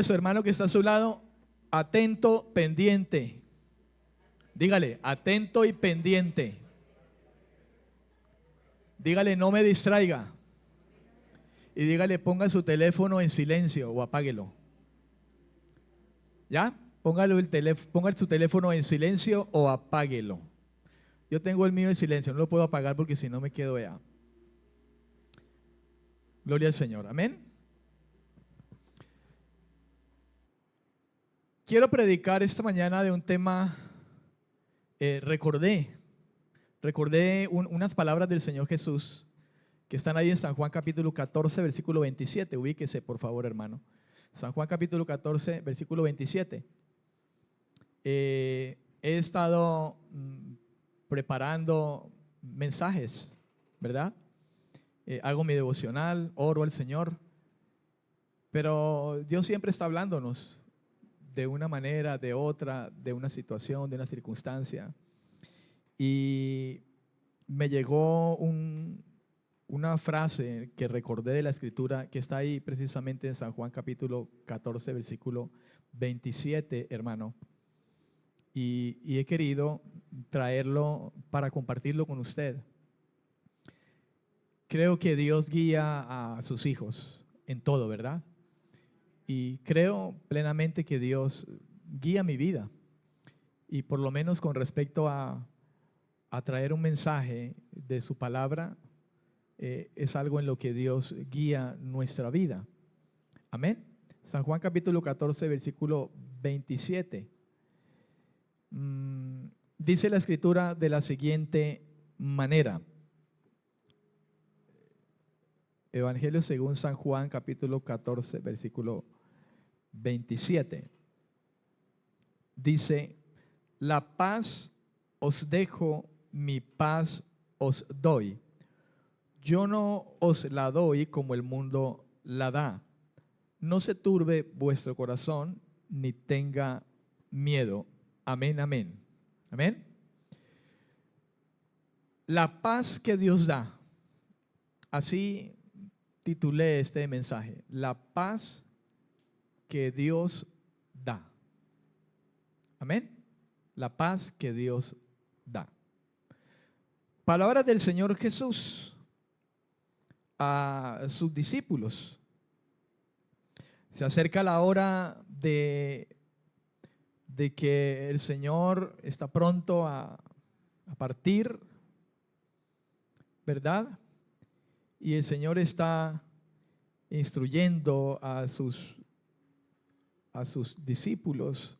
Su hermano que está a su lado, atento, pendiente. Dígale, atento y pendiente. Dígale, no me distraiga. Y dígale, ponga su teléfono en silencio o apáguelo. ¿Ya? Ponga su teléfono en silencio o apáguelo. Yo tengo el mío en silencio, no lo puedo apagar porque si no me quedo allá. Gloria al Señor, amén. Quiero predicar esta mañana de un tema, recordé unas palabras del Señor Jesús que están ahí en San Juan capítulo 14, versículo 27. Ubíquese, por favor, hermano. San Juan capítulo 14, versículo 27. He estado preparando mensajes, ¿verdad? Hago mi devocional, oro al Señor, pero Dios siempre está hablándonos de una manera, de otra, de una situación, de una circunstancia. Y me llegó una frase que recordé de la Escritura que está ahí precisamente en San Juan capítulo 14, versículo 27, hermano. Y he querido traerlo para compartirlo con usted. Creo que Dios guía a sus hijos en todo, ¿verdad? Y creo plenamente que Dios guía mi vida. Y por lo menos con respecto a traer un mensaje de su palabra, es algo en lo que Dios guía nuestra vida. Amén. San Juan capítulo 14, versículo 27. Dice la Escritura de la siguiente manera. Evangelio según San Juan capítulo 14, versículo 27. Dice, la paz os dejo, mi paz os doy. Yo no os la doy como el mundo la da. No se turbe vuestro corazón, ni tenga miedo. Amén, amén. Amén. La paz que Dios da. Así titulé este mensaje. La paz que Dios da. Amén. La paz que Dios da. Palabras del Señor Jesús a sus discípulos. Se acerca la hora de que el Señor está pronto a partir, ¿verdad? Y el Señor está instruyendo a sus discípulos.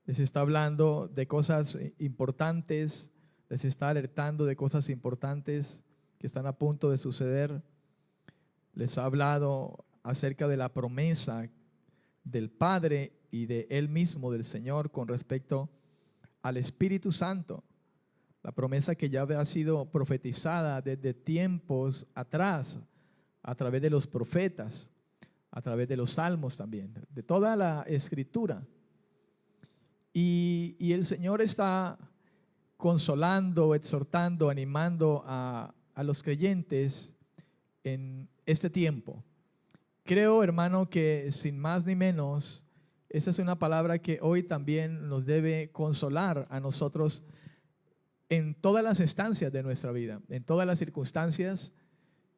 Les está hablando de cosas importantes, les está alertando de cosas importantes que están a punto de suceder. Les ha hablado acerca de la promesa del Padre y de Él mismo, del Señor, con respecto al Espíritu Santo. La promesa que ya había sido profetizada desde tiempos atrás, a través de los profetas, a través de los salmos también, de toda la Escritura. Y el Señor está consolando, exhortando, animando a los creyentes en este tiempo. Creo, hermano, que sin más ni menos, esa es una palabra que hoy también nos debe consolar a nosotros en todas las estancias de nuestra vida, en todas las circunstancias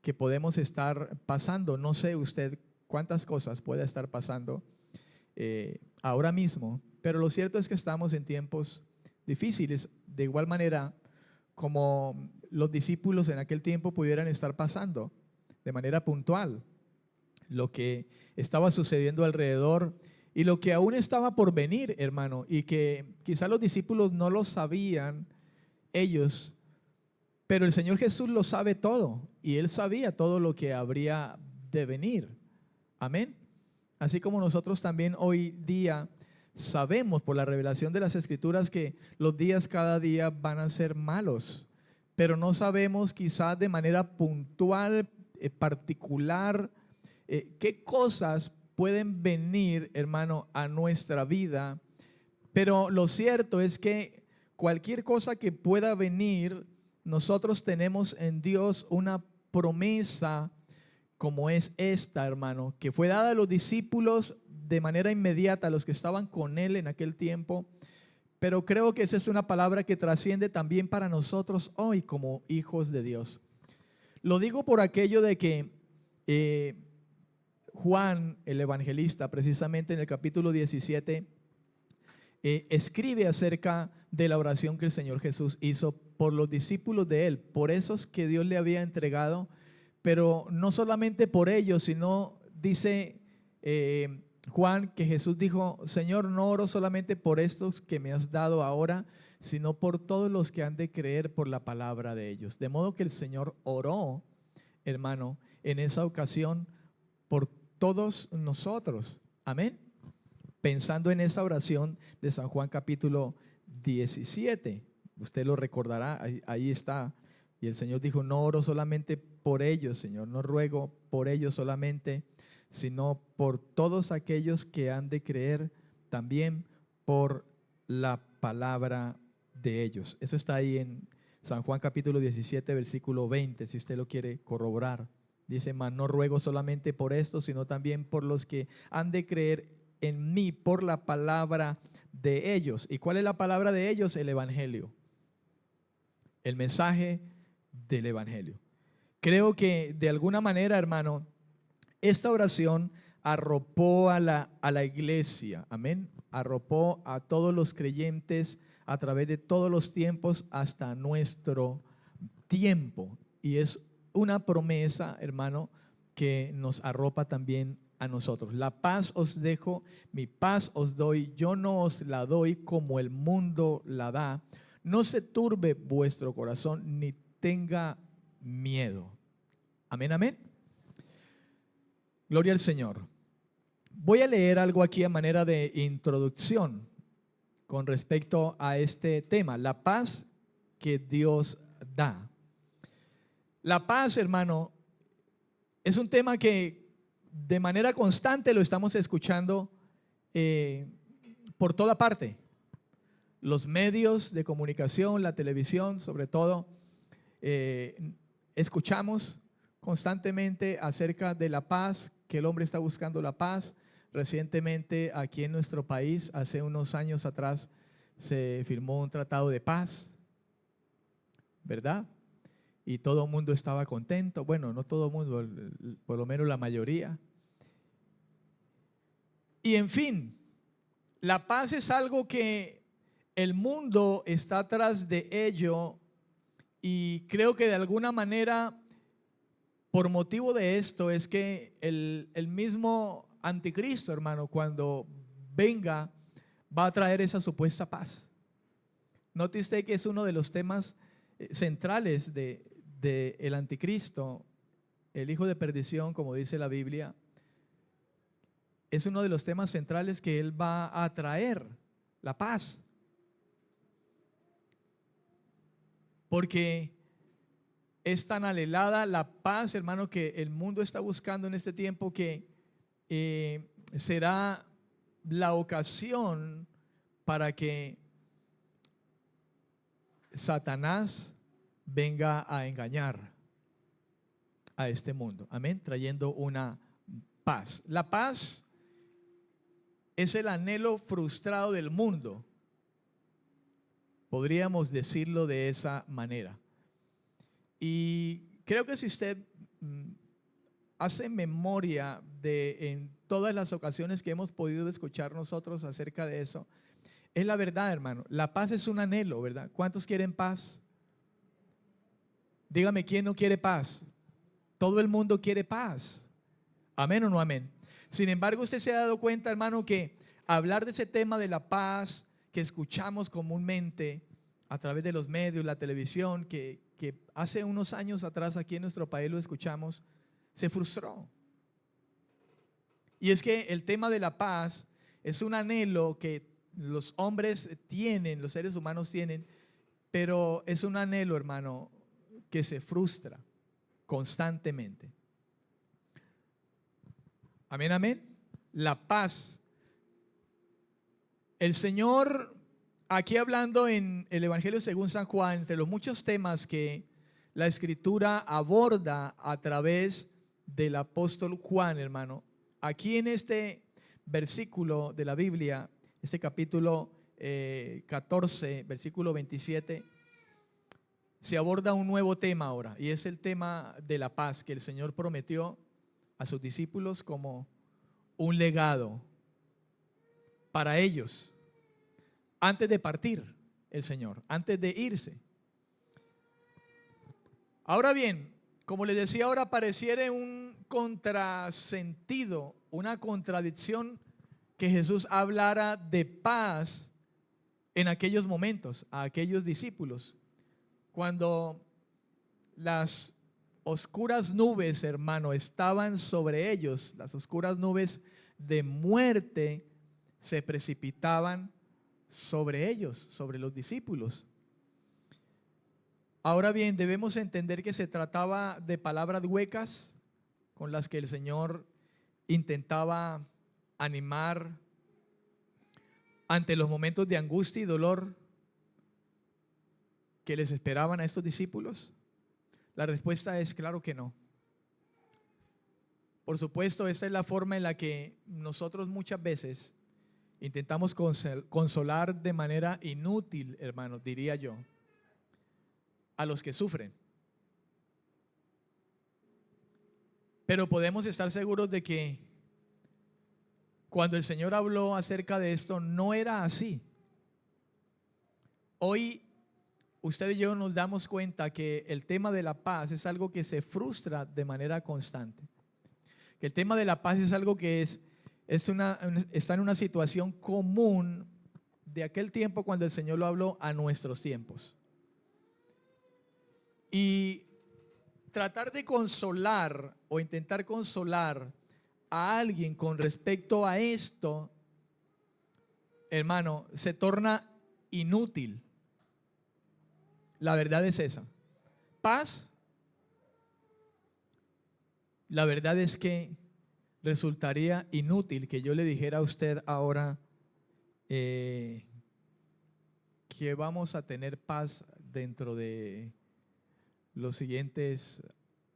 que podemos estar pasando. No sé usted cuántas cosas pueda estar pasando ahora mismo, pero lo cierto es que estamos en tiempos difíciles, de igual manera como los discípulos en aquel tiempo pudieran estar pasando de manera puntual lo que estaba sucediendo alrededor y lo que aún estaba por venir, hermano, y que quizá los discípulos no lo sabían ellos, pero el Señor Jesús lo sabe todo y Él sabía todo lo que habría de venir. Amén. Así como nosotros también hoy día sabemos por la revelación de las Escrituras que los días cada día van a ser malos, pero no sabemos quizás de manera puntual, particular, qué cosas pueden venir, hermano, a nuestra vida. Pero lo cierto es que cualquier cosa que pueda venir, nosotros tenemos en Dios una promesa como es esta, hermano, que fue dada a los discípulos de manera inmediata a los que estaban con él en aquel tiempo, pero creo que esa es una palabra que trasciende también para nosotros hoy como hijos de Dios. Lo digo por aquello de que Juan, el evangelista, precisamente en el capítulo 17, escribe acerca de la oración que el Señor Jesús hizo por los discípulos de él, por esos que Dios le había entregado, pero no solamente por ellos, sino dice Juan que Jesús dijo: Señor, no oro solamente por estos que me has dado ahora, sino por todos los que han de creer por la palabra de ellos. De modo que el Señor oró, hermano, en esa ocasión por todos nosotros. Amén. Pensando en esa oración de San Juan capítulo 17, usted lo recordará, ahí está. Y el Señor dijo: no oro solamente por ellos, Señor, no ruego por ellos solamente, sino por todos aquellos que han de creer también por la palabra de ellos. Eso está ahí en San Juan capítulo 17, versículo 20, si usted lo quiere corroborar. Dice: mas no ruego solamente por esto, sino también por los que han de creer en mí por la palabra de ellos. ¿Y cuál es la palabra de ellos? El evangelio, el mensaje del evangelio. Creo que de alguna manera, hermano, esta oración arropó a la iglesia, amén, arropó a todos los creyentes a través de todos los tiempos hasta nuestro tiempo, y es una promesa, hermano, que nos arropa también a nosotros. La paz os dejo, mi paz os doy, yo no os la doy como el mundo la da. No se turbe vuestro corazón ni tenga miedo. Amén, amén. Gloria al Señor. Voy a leer algo aquí a manera de introducción con respecto a este tema, la paz que Dios da. La paz, hermano, es un tema que de manera constante lo estamos escuchando por toda parte. Los medios de comunicación, la televisión, sobre todo, escuchamos constantemente acerca de la paz, que el hombre está buscando la paz. Recientemente aquí en nuestro país, hace unos años atrás, se firmó un tratado de paz, ¿verdad? Y todo el mundo estaba contento. Bueno, no todo el mundo, por lo menos la mayoría. Y en fin, la paz es algo que el mundo está atrás de ello, y creo que de alguna manera, por motivo de esto, es que el mismo anticristo, hermano, cuando venga, va a traer esa supuesta paz. Note usted que es uno de los temas centrales de el anticristo, el hijo de perdición, como dice la Biblia. Es uno de los temas centrales que él va a traer, la paz. Porque es tan anhelada la paz, hermano, que el mundo está buscando en este tiempo, que será la ocasión para que Satanás venga a engañar a este mundo. Amén, trayendo una paz. La paz es el anhelo frustrado del mundo. Podríamos decirlo de esa manera. Y creo que si usted hace memoria de en todas las ocasiones que hemos podido escuchar nosotros acerca de eso, es la verdad, hermano. La paz es un anhelo, ¿verdad? ¿Cuántos quieren paz? Dígame, ¿quién no quiere paz? Todo el mundo quiere paz. ¿Amén o no amén? Sin embargo, usted se ha dado cuenta, hermano, que hablar de ese tema de la paz que escuchamos comúnmente a través de los medios, la televisión, que hace unos años atrás aquí en nuestro país lo escuchamos, se frustró. Y es que el tema de la paz es un anhelo que los hombres tienen, los seres humanos tienen, pero es un anhelo, hermano, que se frustra constantemente. Amén, amén. La paz. El Señor, aquí hablando en el Evangelio según San Juan, entre los muchos temas que la Escritura aborda a través del apóstol Juan, hermano, aquí en este versículo de la Biblia, este capítulo 14, versículo 27, se aborda un nuevo tema ahora, y es el tema de la paz que el Señor prometió a sus discípulos como un legado para ellos antes de partir el Señor, antes de irse. Ahora bien, como les decía, ahora pareciera un contrasentido, una contradicción que Jesús hablara de paz en aquellos momentos a aquellos discípulos, cuando las oscuras nubes, hermano, estaban sobre ellos, las oscuras nubes de muerte se precipitaban sobre ellos, sobre los discípulos. Ahora bien, debemos entender que se trataba de palabras huecas con las que el Señor intentaba animar ante los momentos de angustia y dolor que les esperaban a estos discípulos. La respuesta es claro que no. Por supuesto, esta es la forma en la que nosotros muchas veces intentamos consolar de manera inútil, hermanos, diría yo, a los que sufren. Pero podemos estar seguros de que cuando el Señor habló acerca de esto, no era así. Hoy usted y yo nos damos cuenta que el tema de la paz es algo que se frustra de manera constante. Que el tema de la paz es algo que está en una situación común de aquel tiempo cuando el Señor lo habló a nuestros tiempos. Y tratar de consolar o intentar consolar a alguien con respecto a esto, hermano, se torna inútil. La verdad es esa. Paz, la verdad es que resultaría inútil que yo le dijera a usted ahora que vamos a tener paz dentro de los siguientes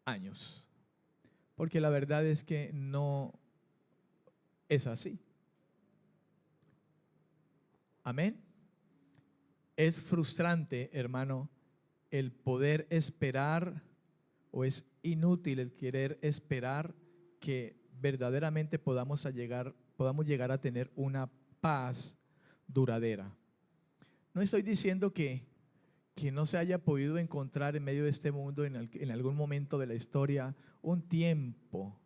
años, porque la verdad es que no es así. Amén. Es frustrante, hermano, el poder esperar, o es inútil el querer esperar que verdaderamente podamos llegar a tener una paz duradera. No estoy diciendo que no se haya podido encontrar en medio de este mundo en algún momento de la historia un tiempo,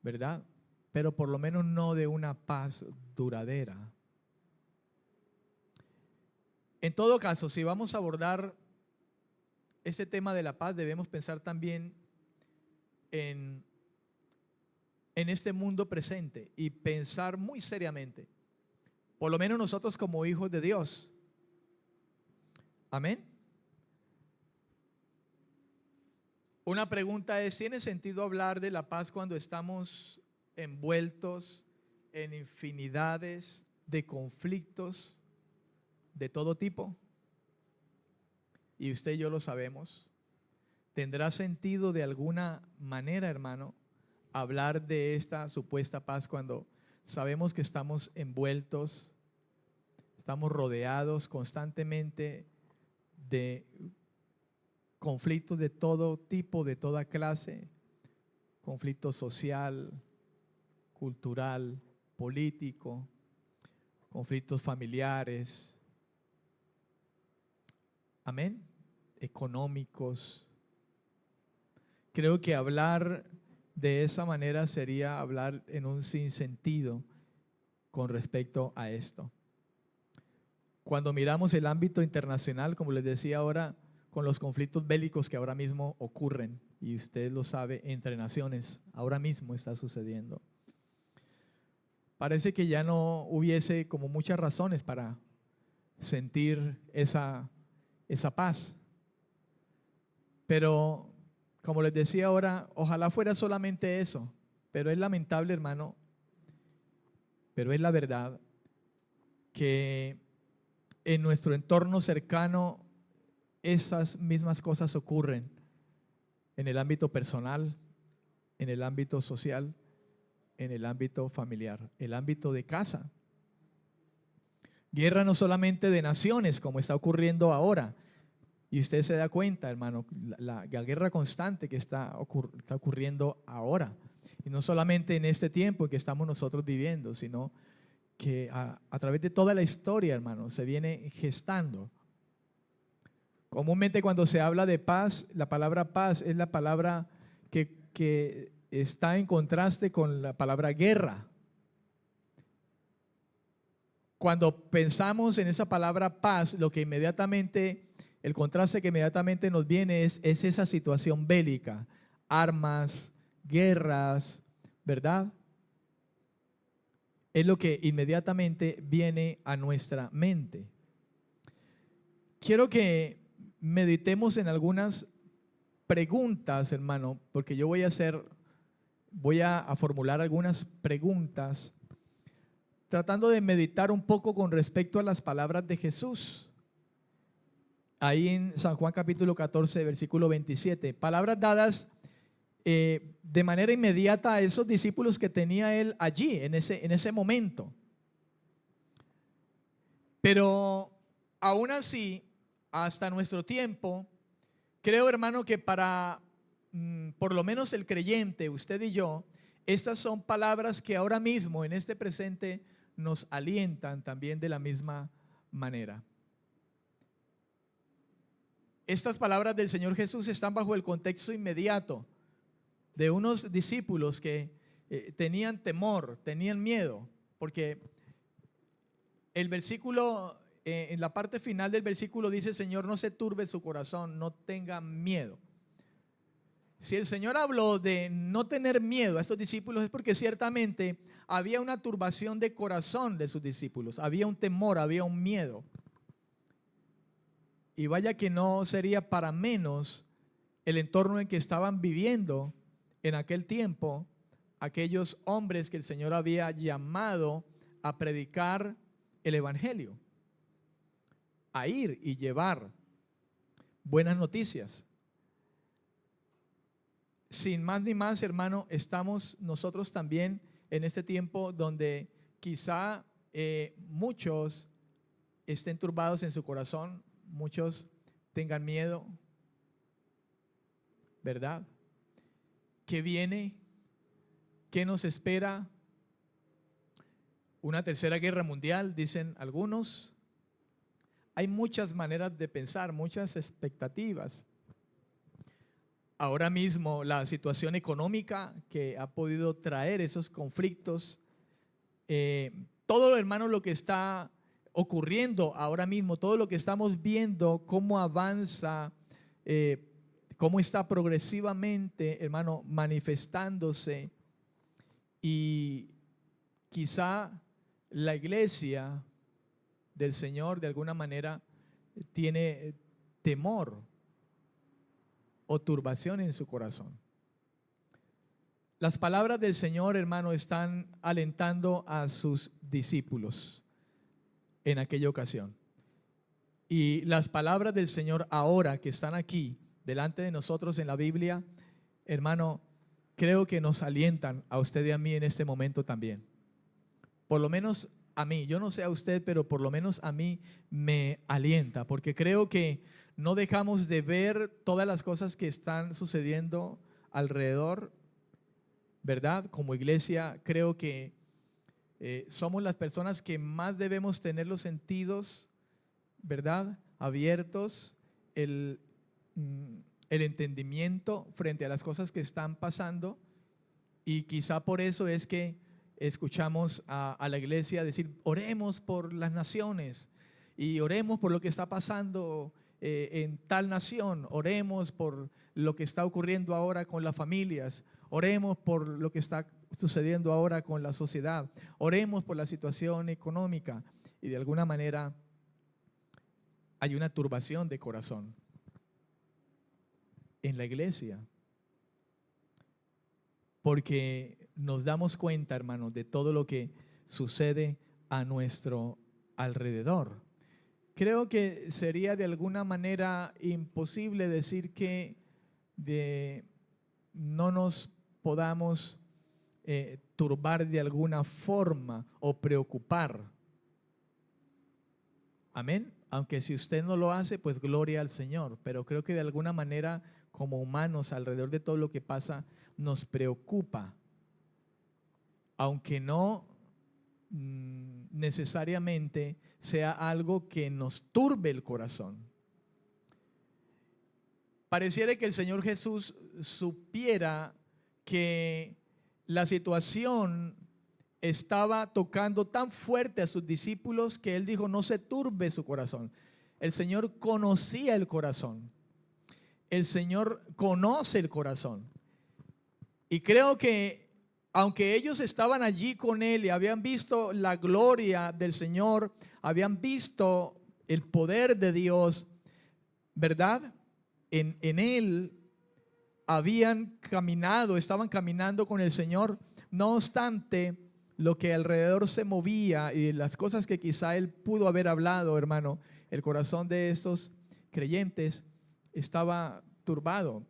¿verdad? Pero por lo menos no de una paz duradera. En todo caso, si vamos a abordar este tema de la paz, debemos pensar también en este mundo presente y pensar muy seriamente, por lo menos nosotros como hijos de Dios. Amén. Una pregunta es, ¿tiene sentido hablar de la paz cuando estamos envueltos en infinidades de conflictos de todo tipo? Y usted y yo lo sabemos. ¿Tendrá sentido de alguna manera, hermano, hablar de esta supuesta paz cuando sabemos que estamos envueltos, estamos rodeados constantemente de conflictos de todo tipo, de toda clase, conflicto social, cultural, político, conflictos familiares, amén, económicos? Creo que hablar de esa manera sería hablar en un sinsentido con respecto a esto. Cuando miramos el ámbito internacional, como les decía ahora, con los conflictos bélicos que ahora mismo ocurren, y usted lo sabe, entre naciones, ahora mismo está sucediendo. Parece que ya no hubiese como muchas razones para sentir esa paz. Pero, como les decía ahora, ojalá fuera solamente eso, pero es lamentable, hermano, pero es la verdad que en nuestro entorno cercano esas mismas cosas ocurren en el ámbito personal, en el ámbito social, en el ámbito familiar, el ámbito de casa. Guerra no solamente de naciones, como está ocurriendo ahora. Y usted se da cuenta, hermano, la guerra constante que está ocurriendo ahora. Y no solamente en este tiempo en que estamos nosotros viviendo, sino que a través de toda la historia, hermano, se viene gestando. Comúnmente cuando se habla de paz, la palabra paz es la palabra que está en contraste con la palabra guerra. Cuando pensamos en esa palabra paz, lo que inmediatamente, el contraste que inmediatamente nos viene es esa situación bélica, armas, guerras, ¿verdad? Es lo que inmediatamente viene a nuestra mente. Quiero que meditemos en algunas preguntas, hermano, porque yo voy a formular algunas preguntas tratando de meditar un poco con respecto a las palabras de Jesús. Ahí en San Juan capítulo 14, versículo 27. Palabras dadas de manera inmediata a esos discípulos que tenía él allí, en ese momento. Pero aún así, hasta nuestro tiempo, creo, hermano, que para por lo menos el creyente, usted y yo, estas son palabras que ahora mismo, en este presente, nos alientan también de la misma manera. Estas palabras del Señor Jesús están bajo el contexto inmediato de unos discípulos que tenían temor, tenían miedo, porque el versículo, en la parte final del versículo dice: Señor, no se turbe su corazón, no tenga miedo. Si el Señor habló de no tener miedo a estos discípulos, es porque ciertamente había una turbación de corazón de sus discípulos, había un temor, había un miedo. Y vaya que no sería para menos el entorno en que estaban viviendo en aquel tiempo aquellos hombres que el Señor había llamado a predicar el Evangelio, a ir y llevar buenas noticias. Sin más ni más, hermano, estamos nosotros también en este tiempo donde quizá muchos estén turbados en su corazón, muchos tengan miedo, ¿verdad? ¿Qué viene? ¿Qué nos espera? Una tercera guerra mundial, dicen algunos. Hay muchas maneras de pensar, muchas expectativas. Ahora mismo la situación económica que ha podido traer esos conflictos, todo, hermano, lo que está ocurriendo ahora mismo, todo lo que estamos viendo, cómo avanza, cómo está progresivamente, hermano, manifestándose, y quizá la iglesia del Señor de alguna manera tiene temor o turbación en su corazón. Las palabras del Señor, hermano, están alentando a sus discípulos en aquella ocasión. Y las palabras del Señor ahora que están aquí delante de nosotros en la Biblia, hermano, creo que nos alientan a usted y a mí en este momento también. Por lo menos a mí, yo no sé a usted, pero por lo menos a mí me alienta, porque creo que no dejamos de ver todas las cosas que están sucediendo alrededor, ¿verdad? Como iglesia, creo que somos las personas que más debemos tener los sentidos, ¿verdad?, abiertos, el entendimiento frente a las cosas que están pasando. Y quizá por eso es que escuchamos a la iglesia decir: oremos por las naciones y oremos por lo que está pasando en tal nación, oremos por lo que está ocurriendo ahora con las familias, oremos por lo que está sucediendo ahora con la sociedad, oremos por la situación económica. Y de alguna manera hay una turbación de corazón en la iglesia, porque nos damos cuenta, hermano, de todo lo que sucede a nuestro alrededor. Creo que sería de alguna manera imposible decir que no nos podamos turbar de alguna forma o preocupar. Amén. Aunque si usted no lo hace, pues gloria al Señor. Pero creo que de alguna manera, como humanos, alrededor de todo lo que pasa, nos preocupa. Aunque no necesariamente sea algo que nos turbe el corazón. Pareciera que el Señor Jesús supiera que la situación estaba tocando tan fuerte a sus discípulos que Él dijo, no se turbe su corazón. El Señor conocía el corazón. El Señor conoce el corazón. Y creo que aunque ellos estaban allí con Él y habían visto la gloria del Señor, habían visto el poder de Dios, ¿verdad? En Él habían caminado, estaban caminando con el Señor. No obstante, lo que alrededor se movía y las cosas que quizá Él pudo haber hablado, hermano, el corazón de estos creyentes estaba turbado.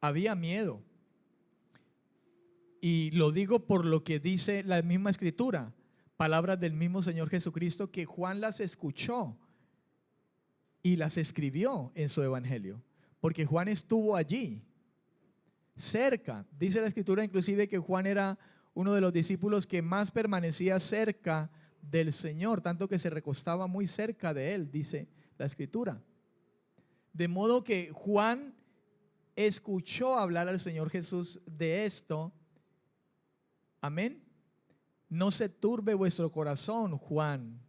Había miedo. Y lo digo por lo que dice la misma Escritura, palabras del mismo Señor Jesucristo, que Juan las escuchó y las escribió en su evangelio, porque Juan estuvo allí, cerca. Dice la Escritura inclusive que Juan era uno de los discípulos que más permanecía cerca del Señor, tanto que se recostaba muy cerca de él, dice la Escritura. De modo que Juan escuchó hablar al Señor Jesús de esto. Amén. No se turbe vuestro corazón, Juan.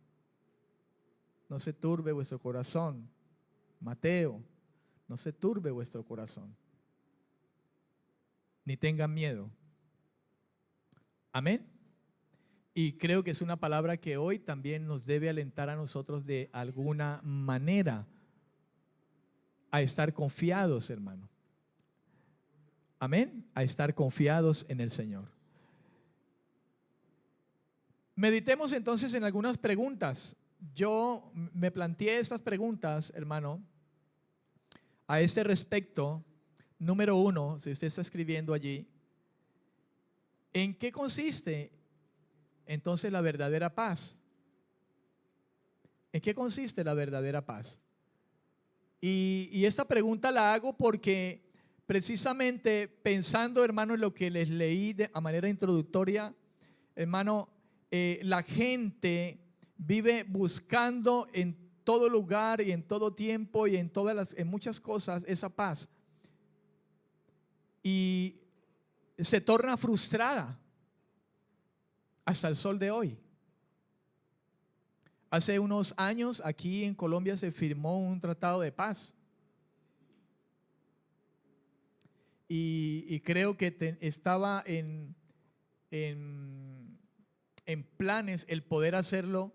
No se turbe vuestro corazón, Mateo. No se turbe vuestro corazón. Ni tengan miedo. Amén. Y creo que es una palabra que hoy también nos debe alentar a nosotros de alguna manera a estar confiados, hermano. Amén. A estar confiados en el Señor. Meditemos entonces en algunas preguntas. Yo me planteé estas preguntas, hermano, a este respecto. Número 1, si usted está escribiendo allí, ¿en qué consiste entonces la verdadera paz? ¿En qué consiste la verdadera paz? Y esta pregunta la hago porque precisamente pensando, hermano, en lo que les leí a manera introductoria, hermano, la gente vive buscando en todo lugar y en todo tiempo y en muchas cosas esa paz. Y se torna frustrada hasta el sol de hoy. Hace unos años aquí en Colombia se firmó un tratado de paz. Y creo que estaba en planes el poder hacerlo,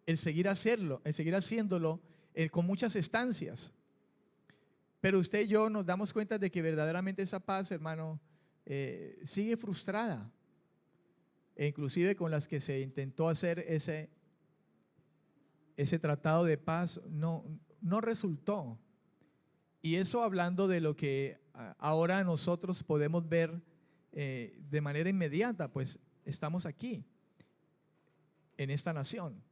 el seguir haciéndolo con muchas estancias. Pero usted y yo nos damos cuenta de que verdaderamente esa paz, hermano, sigue frustrada. E inclusive con las que se intentó hacer ese tratado de paz, no resultó. Y eso hablando de lo que ahora nosotros podemos ver de manera inmediata, pues estamos aquí, en esta nación.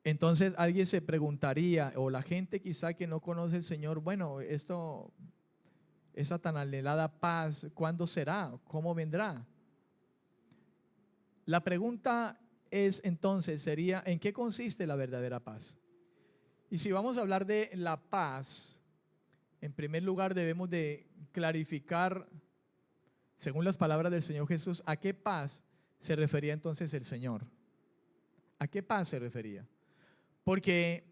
Entonces alguien se preguntaría, o la gente quizá que no conoce al Señor, bueno, esa tan anhelada paz, ¿cuándo será? ¿Cómo vendrá? La pregunta es entonces, sería, ¿en qué consiste la verdadera paz? Y si vamos a hablar de la paz, en primer lugar debemos de clarificar, según las palabras del Señor Jesús, ¿a qué paz se refería entonces el Señor? ¿A qué paz se refería? Porque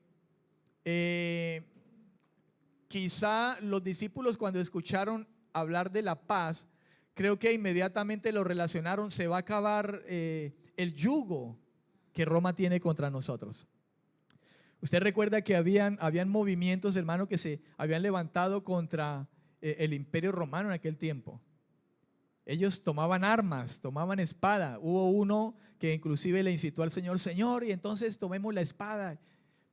quizá los discípulos cuando escucharon hablar de la paz, creo que inmediatamente lo relacionaron, se va a acabar el yugo que Roma tiene contra nosotros. Usted recuerda que habían movimientos, hermano, que se habían levantado contra el imperio romano en aquel tiempo. Ellos tomaban armas, tomaban espada. Hubo uno que inclusive le incitó al Señor, Señor, y entonces tomemos la espada,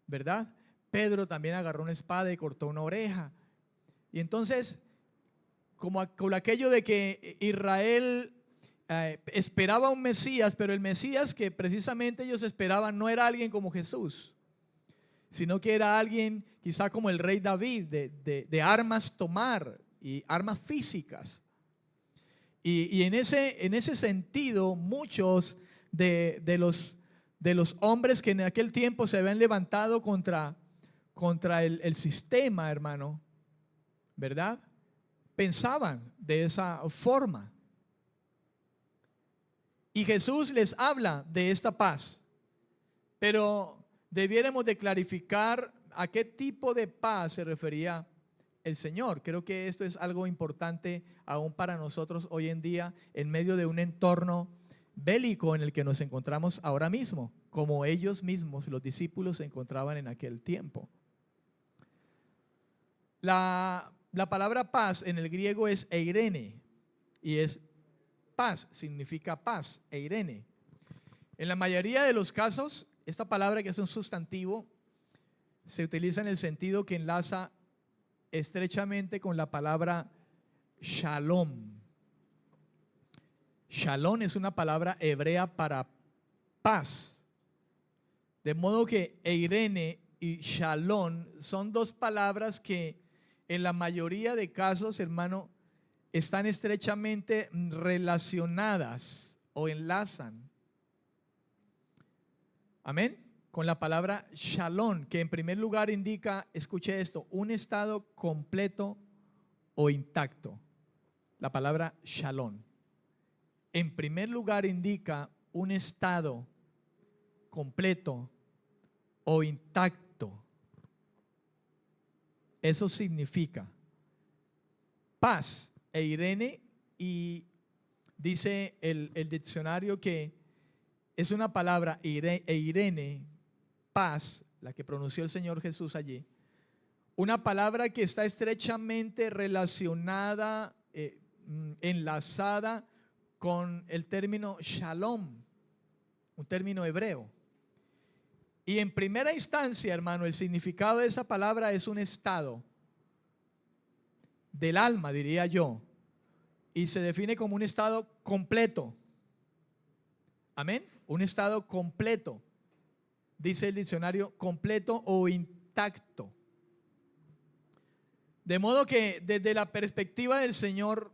¿verdad? Pedro también agarró una espada y cortó una oreja. Y entonces con aquello de que Israel esperaba un Mesías, pero el Mesías que precisamente ellos esperaban no era alguien como Jesús, sino que era alguien quizá como el rey David, de armas tomar y armas físicas. Y en ese sentido, muchos de los hombres que en aquel tiempo se habían levantado contra el sistema, hermano, ¿verdad? Pensaban de esa forma. Y Jesús les habla de esta paz, pero debiéramos de clarificar a qué tipo de paz se refería el Señor. Creo que esto es algo importante aún para nosotros hoy en día, en medio de un entorno bélico en el que nos encontramos ahora mismo, como ellos mismos, los discípulos, se encontraban en aquel tiempo. La palabra paz en el griego es eirene, y es paz, significa paz, eirene. En la mayoría de los casos, esta palabra, que es un sustantivo, se utiliza en el sentido que enlaza estrechamente con la palabra shalom. Shalom es una palabra hebrea para paz. De modo que eirene y shalom son dos palabras que en la mayoría de casos, hermano, están estrechamente relacionadas o enlazan. Amén. Con la palabra shalom, que en primer lugar indica, escuche esto, un estado completo o intacto. La palabra shalom, en primer lugar, indica un estado completo o intacto. Eso significa paz, eirene, y dice el diccionario que es una palabra eirene, paz, la que pronunció el Señor Jesús allí, una palabra que está estrechamente relacionada, enlazada con el término shalom, un término hebreo. Y en primera instancia, hermano, el significado de esa palabra es un estado del alma, diría yo, y se define como un estado completo. Amén. Un estado completo, dice el diccionario, completo o intacto. De modo que desde la perspectiva del Señor,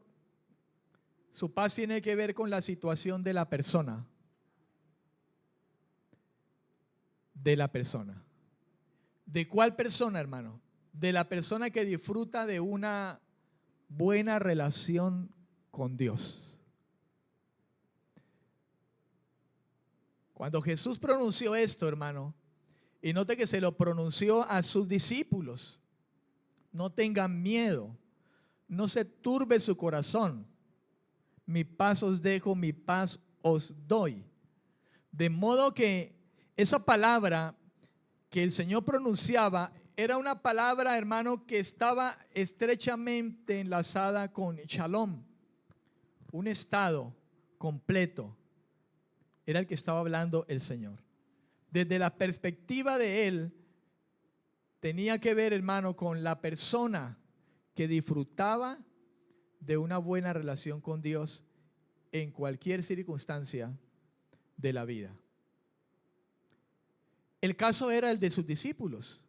su paz tiene que ver con la situación de la persona. De la persona. ¿De cuál persona, hermano? De la persona que disfruta de una buena relación con Dios. Cuando Jesús pronunció esto, hermano, y note que se lo pronunció a sus discípulos: no tengan miedo, no se turbe su corazón, mi paz os dejo, mi paz os doy. De modo que esa palabra que el Señor pronunciaba era una palabra, hermano, que estaba estrechamente enlazada con shalom, un estado completo. Era el que estaba hablando el Señor. Desde la perspectiva de Él, tenía que ver, hermano, con la persona que disfrutaba de una buena relación con Dios en cualquier circunstancia de la vida. El caso era el de sus discípulos.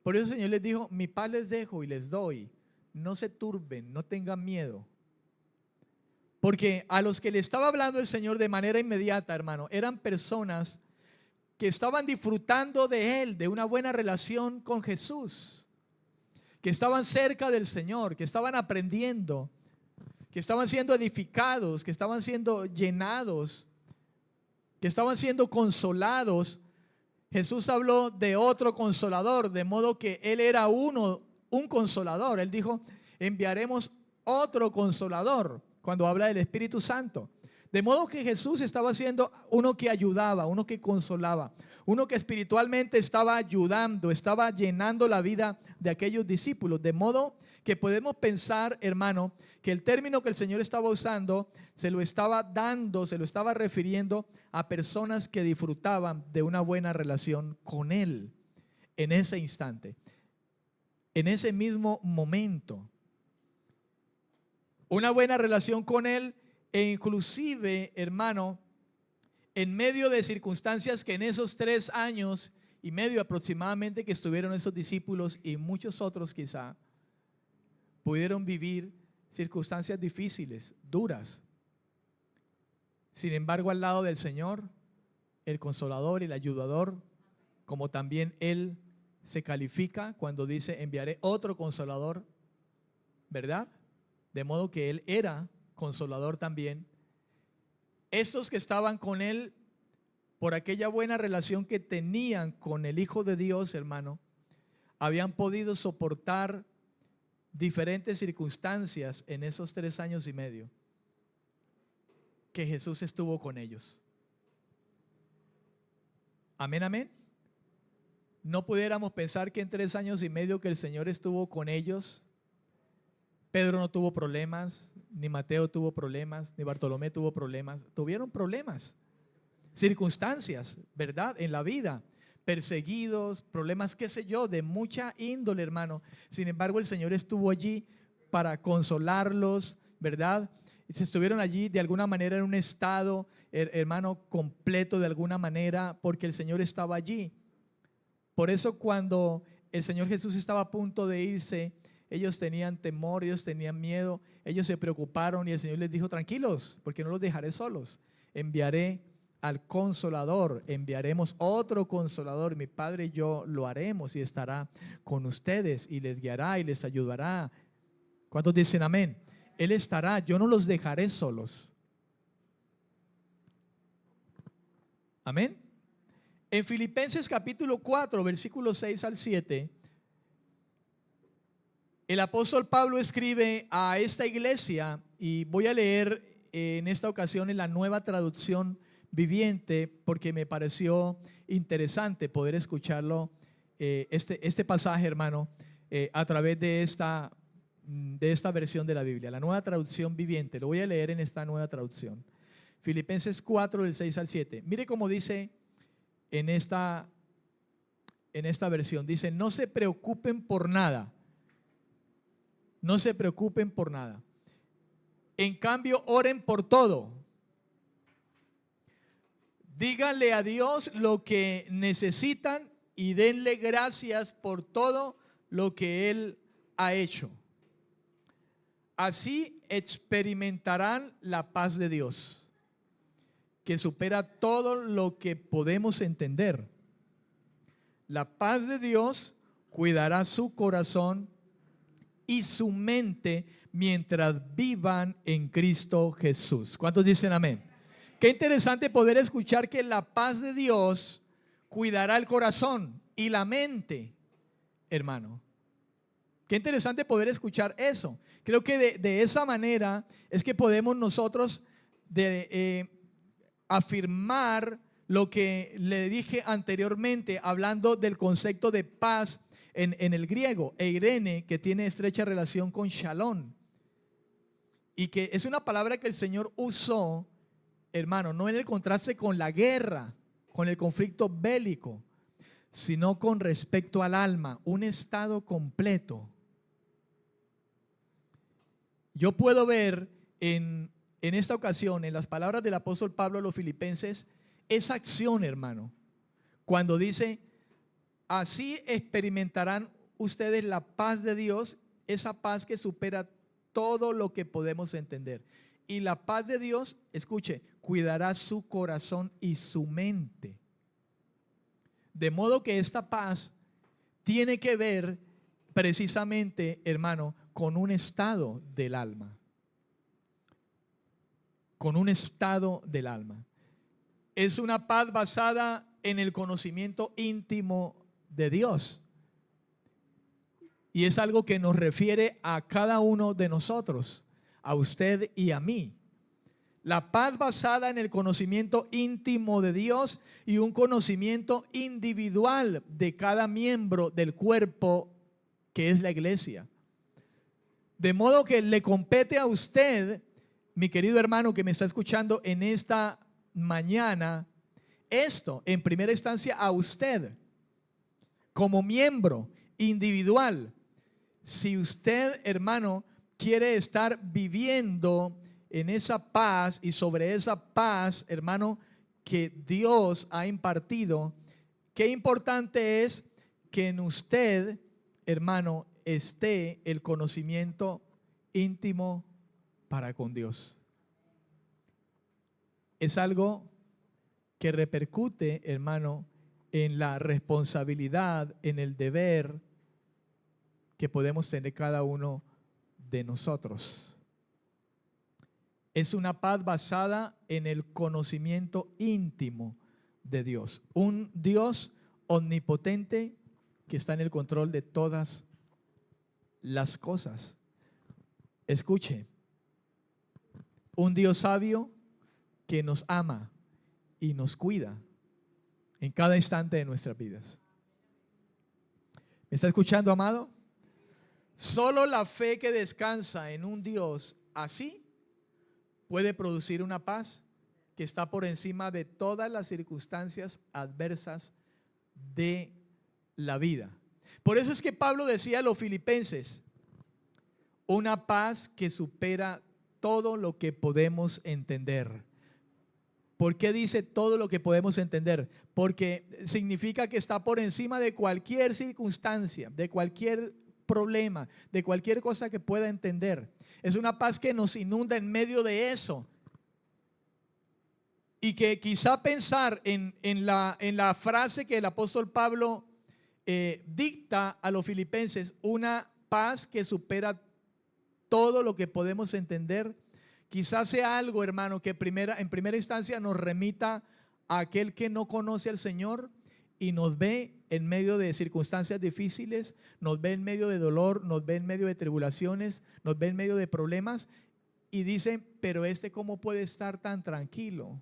Por eso el Señor les dijo: mi paz les dejo y les doy. No se turben, no tengan miedo. Porque a los que le estaba hablando el Señor de manera inmediata, hermano, eran personas que estaban disfrutando de Él, de una buena relación con Jesús, que estaban cerca del Señor, que estaban aprendiendo, que estaban siendo edificados, que estaban siendo llenados, que estaban siendo consolados. Jesús habló de otro consolador, de modo que Él era un consolador. Él dijo: enviaremos otro consolador, cuando habla del Espíritu Santo. De modo que Jesús estaba siendo uno que ayudaba, uno que consolaba, uno que espiritualmente estaba ayudando, estaba llenando la vida de aquellos discípulos. De modo que podemos pensar, hermano, que el término que el Señor estaba usando se lo estaba dando, se lo estaba refiriendo a personas que disfrutaban de una buena relación con Él en ese instante, en ese mismo momento. una buena relación con Él, e inclusive, hermano, en medio de circunstancias que en esos 3 años y medio aproximadamente que estuvieron esos discípulos y muchos otros quizá, pudieron vivir circunstancias difíciles, duras. Sin embargo, al lado del Señor, el Consolador y el Ayudador, como también Él se califica cuando dice enviaré otro Consolador, ¿verdad? De modo que Él era Consolador también. Estos que estaban con Él, por aquella buena relación que tenían con el Hijo de Dios, hermano, habían podido soportar diferentes circunstancias en esos 3 años y medio que Jesús estuvo con ellos. Amén, amén. No pudiéramos pensar que en 3 años y medio que el Señor estuvo con ellos, Pedro no tuvo problemas, ni Mateo tuvo problemas, ni Bartolomé tuvo problemas. Tuvieron problemas, circunstancias, ¿verdad? En la vida, perseguidos, problemas, qué sé yo, de mucha índole, hermano. Sin embargo, el Señor estuvo allí para consolarlos, ¿verdad? Se estuvieron allí de alguna manera en un estado, hermano, completo de alguna manera, porque el Señor estaba allí. Por eso cuando el Señor Jesús estaba a punto de irse, ellos tenían temor, ellos tenían miedo, ellos se preocuparon y el Señor les dijo, tranquilos, porque no los dejaré solos. Enviaré al Consolador, enviaremos otro Consolador, mi Padre y yo lo haremos y estará con ustedes y les guiará y les ayudará. ¿Cuántos dicen amén? Él estará, yo no los dejaré solos. Amén. En Filipenses capítulo 4, versículos 6 al 7, el apóstol Pablo escribe a esta iglesia, y voy a leer en esta ocasión en la Nueva Traducción Viviente, porque me pareció interesante poder escucharlo, este pasaje, hermano, a través de esta versión de la Biblia, la Nueva Traducción Viviente. Lo voy a leer en esta Nueva Traducción. Filipenses 4, del 6 al 7. Mire cómo dice en esta versión. Dice, no se preocupen por nada. No se preocupen por nada. En cambio, oren por todo. Díganle a Dios lo que necesitan y denle gracias por todo lo que Él ha hecho. Así experimentarán la paz de Dios, que supera todo lo que podemos entender. La paz de Dios cuidará su corazón y su mente mientras vivan en Cristo Jesús. ¿Cuántos dicen amén? Qué interesante poder escuchar que la paz de Dios cuidará el corazón y la mente, hermano. Qué interesante poder escuchar eso. Creo que de esa manera es que podemos nosotros afirmar lo que le dije anteriormente, hablando del concepto de paz en el griego, eirene, que tiene estrecha relación con shalom, y que es una palabra que el Señor usó, hermano, no en el contraste con la guerra, con el conflicto bélico, sino con respecto al alma, un estado completo. Yo puedo ver en esta ocasión, en las palabras del apóstol Pablo a los filipenses, esa acción, hermano, cuando dice, así experimentarán ustedes la paz de Dios, esa paz que supera todo lo que podemos entender. Y la paz de Dios, escuche, cuidará su corazón y su mente. De modo que esta paz tiene que ver precisamente, hermano, con un estado del alma. Con un estado del alma. Es una paz basada en el conocimiento íntimo de Dios. Y es algo que nos refiere a cada uno de nosotros, a usted y a mí. La paz basada en el conocimiento íntimo de Dios y un conocimiento individual de cada miembro del cuerpo que es la iglesia. De modo que le compete a usted, mi querido hermano que me está escuchando en esta mañana, esto en primera instancia a usted como miembro individual. Si usted, hermano, quiere estar viviendo en esa paz y sobre esa paz, hermano, que Dios ha impartido, qué importante es que en usted, hermano, esté el conocimiento íntimo para con Dios. Es algo que repercute, hermano, en la responsabilidad, en el deber que podemos tener cada uno de nosotros. Es una paz basada en el conocimiento íntimo de Dios. Un Dios omnipotente que está en el control de todas las cosas. Escuche, un Dios sabio que nos ama y nos cuida en cada instante de nuestras vidas. ¿Me está escuchando, amado? Solo la fe que descansa en un Dios así puede producir una paz que está por encima de todas las circunstancias adversas de la vida. Por eso es que Pablo decía a los filipenses, una paz que supera todo lo que podemos entender. ¿Por qué dice todo lo que podemos entender? Porque significa que está por encima de cualquier circunstancia, de cualquier problema, de cualquier cosa que pueda entender. Es una paz que nos inunda en medio de eso. Y que quizá pensar en la frase que el apóstol Pablo dicta a los filipenses, una paz que supera todo lo que podemos entender, quizás sea algo, hermano, que en primera instancia nos remita a aquel que no conoce al Señor y nos ve en medio de circunstancias difíciles, nos ve en medio de dolor, nos ve en medio de tribulaciones, nos ve en medio de problemas y dice, pero ¿cómo puede estar tan tranquilo?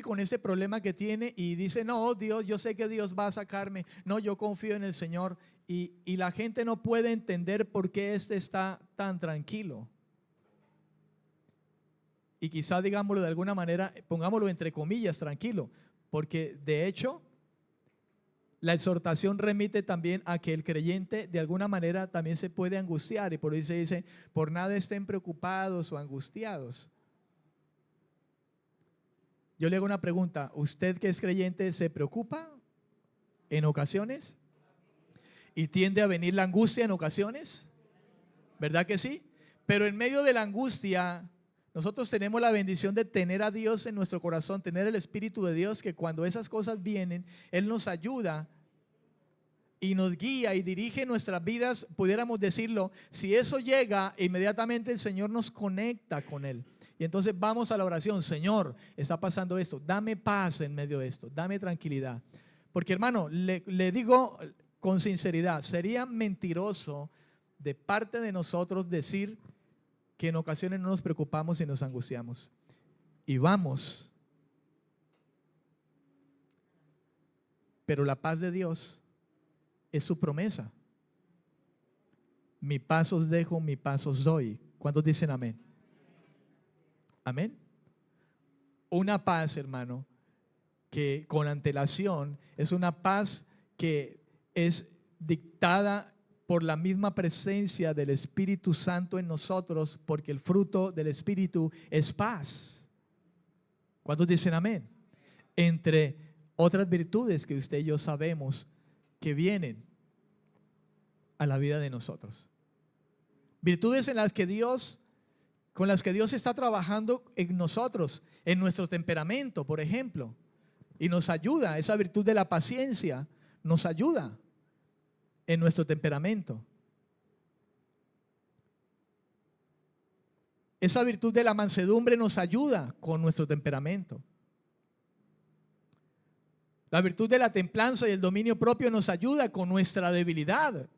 Con ese problema que tiene y dice, no, Dios, yo sé que Dios va a sacarme, no, yo confío en el Señor. Y la gente no puede entender por qué está tan tranquilo. Y quizá digámoslo de alguna manera, pongámoslo entre comillas, tranquilo, porque de hecho la exhortación remite también a que el creyente de alguna manera también se puede angustiar, y por eso se dice, por nada estén preocupados o angustiados. Yo le hago una pregunta, ¿usted que es creyente se preocupa en ocasiones? ¿Y tiende a venir la angustia en ocasiones? ¿Verdad que sí? Pero en medio de la angustia, nosotros tenemos la bendición de tener a Dios en nuestro corazón, tener el Espíritu de Dios, que cuando esas cosas vienen, Él nos ayuda y nos guía y dirige nuestras vidas, pudiéramos decirlo. Si eso llega, inmediatamente el Señor nos conecta con Él. Y entonces vamos a la oración, Señor, está pasando esto, dame paz en medio de esto, dame tranquilidad. Porque hermano, le digo con sinceridad, sería mentiroso de parte de nosotros decir que en ocasiones no nos preocupamos y nos angustiamos. Y vamos. Pero la paz de Dios es su promesa. Mi paz os dejo, mi paz os doy. ¿Cuántos dicen amén? Amén. Una paz, hermano, que con antelación es una paz que es dictada por la misma presencia del Espíritu Santo en nosotros, porque el fruto del Espíritu es paz. ¿Cuántos dicen amén? Entre otras virtudes que usted y yo sabemos que vienen a la vida de nosotros. Virtudes con las que Dios está trabajando en nosotros, en nuestro temperamento, por ejemplo, y nos ayuda. Esa virtud de la paciencia nos ayuda en nuestro temperamento. Esa virtud de la mansedumbre nos ayuda con nuestro temperamento. La virtud de la templanza y el dominio propio nos ayuda con nuestra debilidad.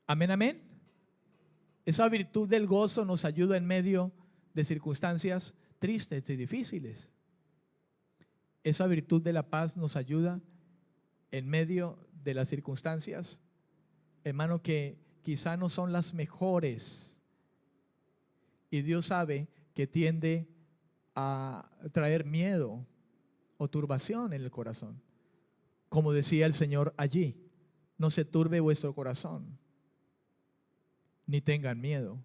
Amén, amén. Esa virtud del gozo nos ayuda en medio de circunstancias tristes y difíciles. Esa virtud de la paz nos ayuda en medio de las circunstancias, hermano, que quizá no son las mejores. Y Dios sabe que tiende a traer miedo o turbación en el corazón. como decía el Señor allí, no se turbe vuestro corazón, ni tengan miedo.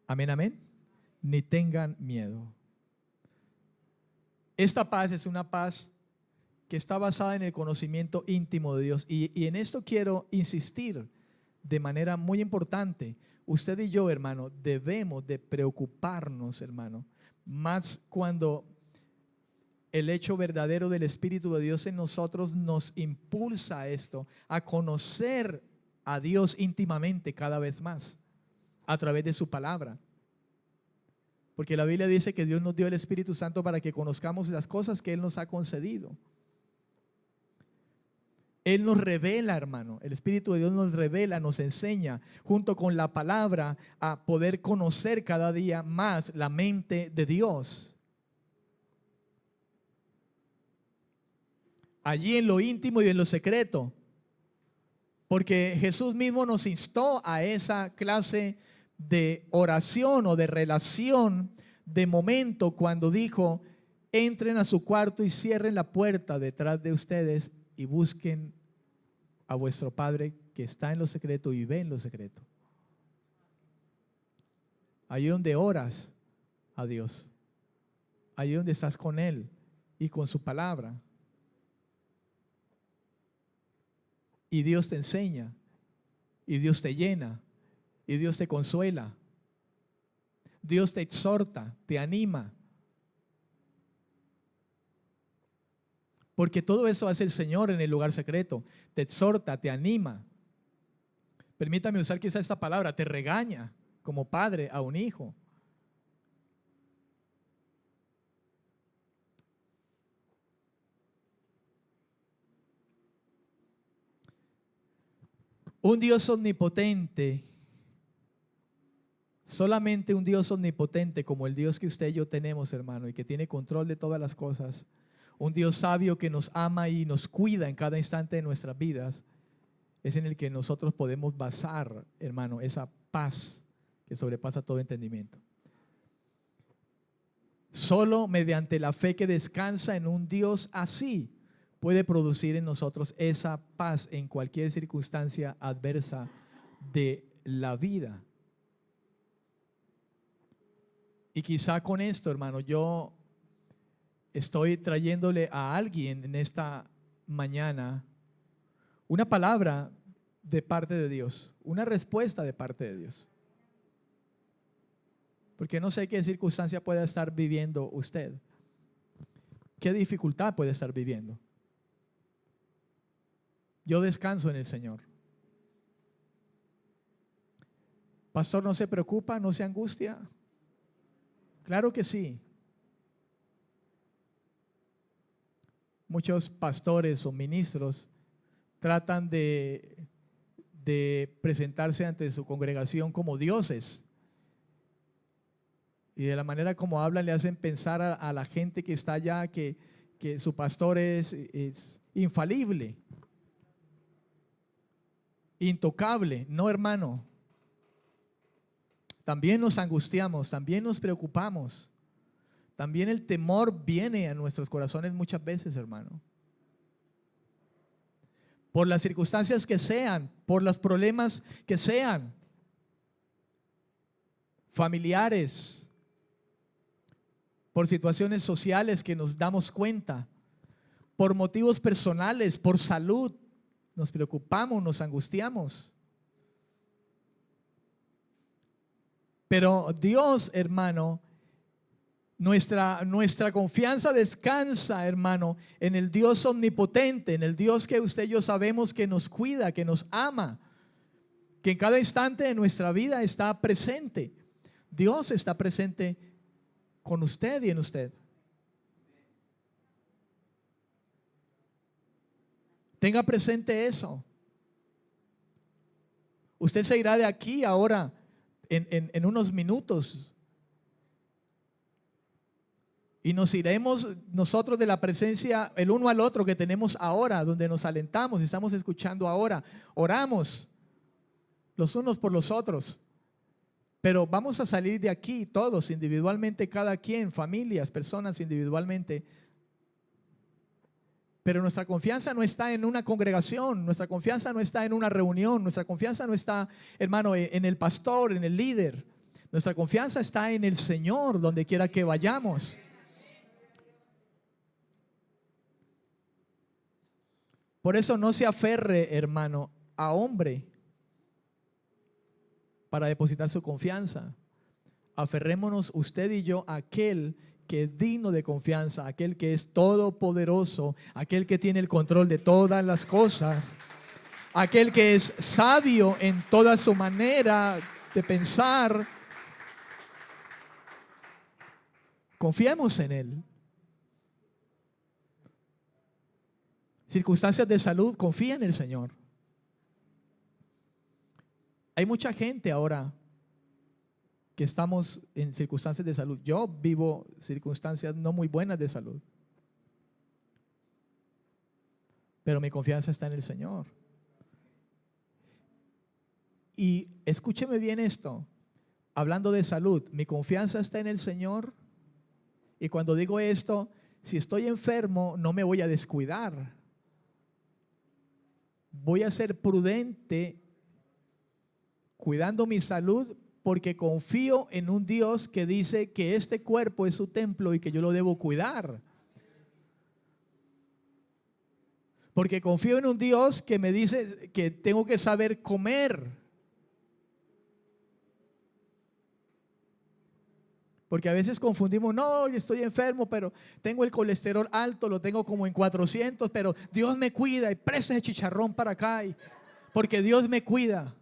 Amén, amén. Ni tengan miedo. Esta paz es una paz que está basada en el conocimiento íntimo de Dios. Y en esto quiero insistir de manera muy importante. Usted y yo, hermano, debemos de preocuparnos, hermano, más cuando el hecho verdadero del Espíritu de Dios en nosotros nos impulsa a esto, a conocer a Dios íntimamente cada vez más, a través de su palabra. Porque la Biblia dice que Dios nos dio el Espíritu Santo para que conozcamos las cosas que Él nos ha concedido. Él nos revela, hermano, el Espíritu de Dios nos revela, nos enseña, junto con la palabra, a poder conocer cada día más la mente de Dios. Allí en lo íntimo y en lo secreto. Porque Jesús mismo nos instó a esa clase de oración o de relación de momento cuando dijo: entren a su cuarto y cierren la puerta detrás de ustedes y busquen a vuestro Padre que está en lo secreto y ve en lo secreto. Allí donde oras a Dios, allí donde estás con Él y con su palabra. Y Dios te enseña, y Dios te llena, y Dios te consuela. Dios te exhorta, te anima. Porque todo eso hace el Señor en el lugar secreto. Te exhorta, te anima. Permítame usar quizá esta palabra, te regaña como padre a un hijo. Un Dios omnipotente, solamente un Dios omnipotente como el Dios que usted y yo tenemos, hermano, y que tiene control de todas las cosas. Un Dios sabio que nos ama y nos cuida en cada instante de nuestras vidas, es en el que nosotros podemos basar, hermano, esa paz que sobrepasa todo entendimiento. Solo mediante la fe que descansa en un Dios así puede producir en nosotros esa paz en cualquier circunstancia adversa de la vida. Y quizá con esto, hermano, yo estoy trayéndole a alguien en esta mañana una palabra de parte de Dios, una respuesta de parte de Dios. Porque no sé qué circunstancia pueda estar viviendo usted, qué dificultad puede estar viviendo. Yo descanso en el Señor. Pastor, ¿no se preocupa? ¿No se angustia? Claro que sí. Muchos pastores o ministros tratan de presentarse ante su congregación como dioses. Y de la manera como hablan le hacen pensar a la gente que está allá que su pastor es infalible, intocable. No, hermano. También nos angustiamos, también nos preocupamos. También el temor viene a nuestros corazones muchas veces, hermano. Por las circunstancias que sean, por los problemas que sean, familiares, por situaciones sociales que nos damos cuenta, por motivos personales, por salud, nos preocupamos, nos angustiamos. Pero Dios, hermano, nuestra confianza descansa, hermano, en el Dios omnipotente, en el Dios que usted y yo sabemos que nos cuida, que nos ama, que en cada instante de nuestra vida está presente. Dios está presente con usted y en usted. Tenga presente eso. Usted se irá de aquí ahora en unos minutos. Y nos iremos nosotros de la presencia el uno al otro que tenemos ahora, donde nos alentamos y estamos escuchando ahora. Oramos los unos por los otros. Pero vamos a salir de aquí todos individualmente, cada quien, familias, personas individualmente, Pero nuestra confianza no está en una congregación, nuestra confianza no está en una reunión, nuestra confianza no está, hermano, en el pastor, en el líder. Nuestra confianza está en el Señor, donde quiera que vayamos. Por eso no se aferre, hermano, a hombre para depositar su confianza. Aferrémonos usted y yo a aquel que es digno de confianza, aquel que es todopoderoso, aquel que tiene el control de todas las cosas, aquel que es sabio en toda su manera de pensar. Confiemos en Él. Circunstancias de salud, confía en el Señor. Hay mucha gente ahora que estamos en circunstancias de salud. Yo vivo circunstancias no muy buenas de salud, pero mi confianza está en el Señor. Y escúcheme bien esto, hablando de salud, mi confianza está en el Señor. Y cuando digo esto, si estoy enfermo, no me voy a descuidar. Voy a ser prudente cuidando mi salud, porque confío en un Dios que dice que este cuerpo es su templo y que yo lo debo cuidar. Porque confío en un Dios que me dice que tengo que saber comer. Porque a veces confundimos, no, yo estoy enfermo, pero tengo el colesterol alto, lo tengo como en 400, pero Dios me cuida y presta ese chicharrón para acá, porque Dios me cuida.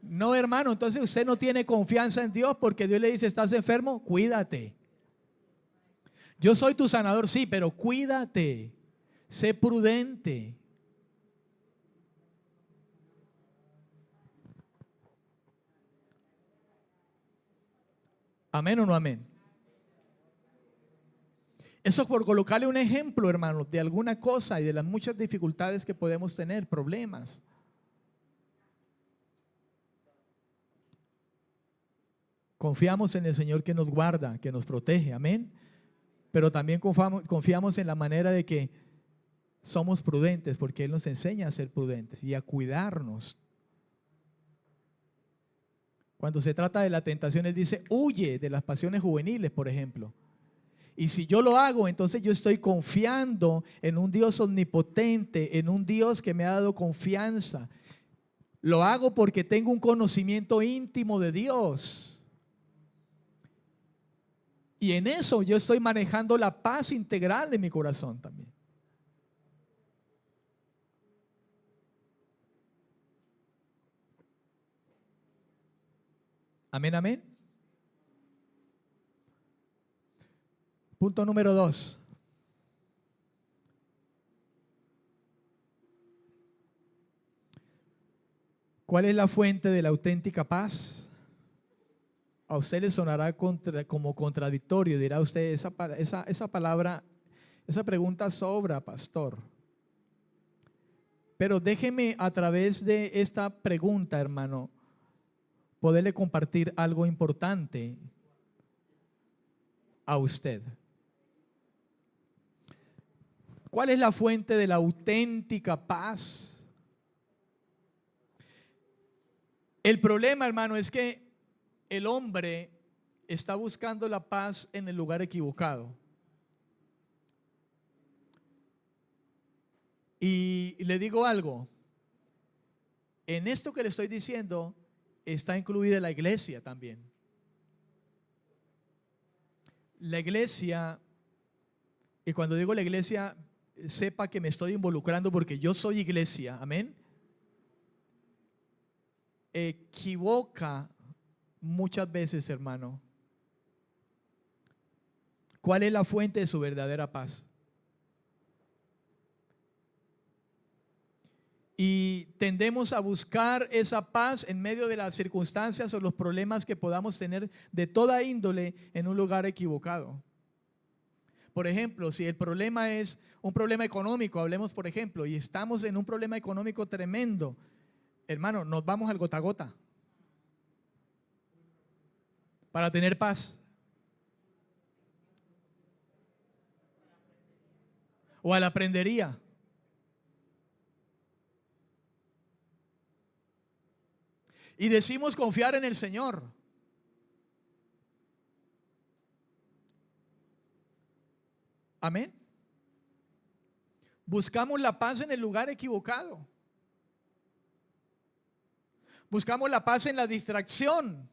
No, hermano, entonces usted no tiene confianza en Dios, porque Dios le dice, ¿estás enfermo? Cuídate. Yo soy tu sanador, sí, pero cuídate. Sé prudente. ¿Amén o no amén? Eso por colocarle un ejemplo, hermano, de alguna cosa y de las muchas dificultades que podemos tener, problemas. Confiamos en el Señor que nos guarda, que nos protege, amén. Pero también confiamos en la manera de que somos prudentes, porque Él nos enseña a ser prudentes y a cuidarnos. Cuando se trata de la tentación, Él dice, huye de las pasiones juveniles, por ejemplo. Y si yo lo hago, entonces yo estoy confiando en un Dios omnipotente, en un Dios que me ha dado confianza. Lo hago porque tengo un conocimiento íntimo de Dios. Y en eso yo estoy manejando la paz integral de mi corazón también. Amén, amén. Punto número 2. ¿Cuál es la fuente de la auténtica paz? A usted le sonará como contradictorio. Dirá usted, esa palabra, esa pregunta sobra, pastor. Pero déjeme a través de esta pregunta, hermano, poderle compartir algo importante a usted. ¿Cuál es la fuente de la auténtica paz? El problema, hermano, es que el hombre está buscando la paz en el lugar equivocado. Y le digo algo, en esto que le estoy diciendo está incluida la iglesia también. La iglesia, y cuando digo la iglesia, sepa que me estoy involucrando porque yo soy iglesia, amén. Equivoca muchas veces, hermano. ¿Cuál es la fuente de su verdadera paz? Y tendemos a buscar esa paz en medio de las circunstancias o los problemas que podamos tener de toda índole en un lugar equivocado. Por ejemplo, si el problema es un problema económico, hablemos por ejemplo, y estamos en un problema económico tremendo, hermano, nos vamos al gota a gota para tener paz. o a la prendería. Y decimos confiar en el Señor. Amén. Buscamos la paz en el lugar equivocado. Buscamos la paz en la distracción.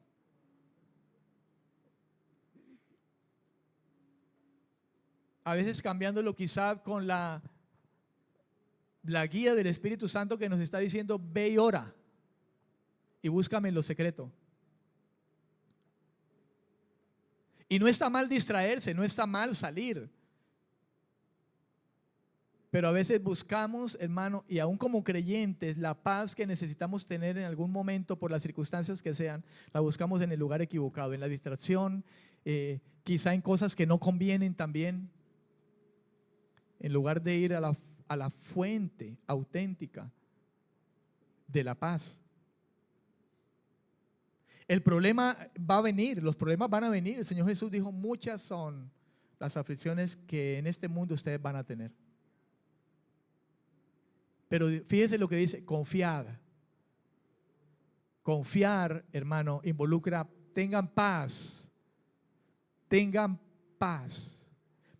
A veces cambiándolo quizá con la guía del Espíritu Santo que nos está diciendo: ve y ora y búscame en lo secreto. Y no está mal distraerse, no está mal salir. Pero a veces buscamos, hermano, y aún como creyentes, la paz que necesitamos tener en algún momento por las circunstancias que sean, la buscamos en el lugar equivocado, en la distracción, quizá en cosas que no convienen también, en lugar de ir a la fuente auténtica de la paz. El problema va a venir, los problemas van a venir. El Señor Jesús dijo: muchas son las aflicciones que en este mundo ustedes van a tener. Pero fíjese lo que dice: confiad. Confiar, hermano, involucra: tengan paz. Tengan paz.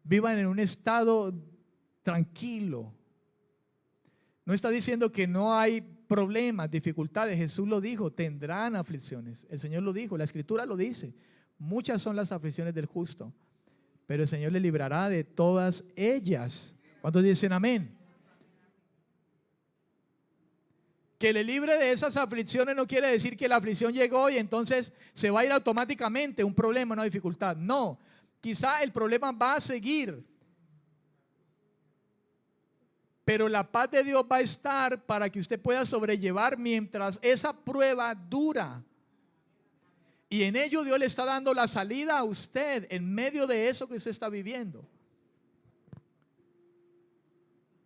Vivan en un estado tranquilo. No está diciendo que no hay problemas, dificultades. Jesús lo dijo: tendrán aflicciones. El Señor lo dijo, la Escritura lo dice. Muchas son las aflicciones del justo, pero el Señor le librará de todas ellas. ¿Cuántos dicen amén? Que le libre de esas aflicciones no quiere decir que la aflicción llegó y entonces se va a ir automáticamente un problema, una dificultad. No, quizá el problema va a seguir, pero la paz de Dios va a estar para que usted pueda sobrellevar mientras esa prueba dura. Y en ello Dios le está dando la salida a usted en medio de eso que usted está viviendo.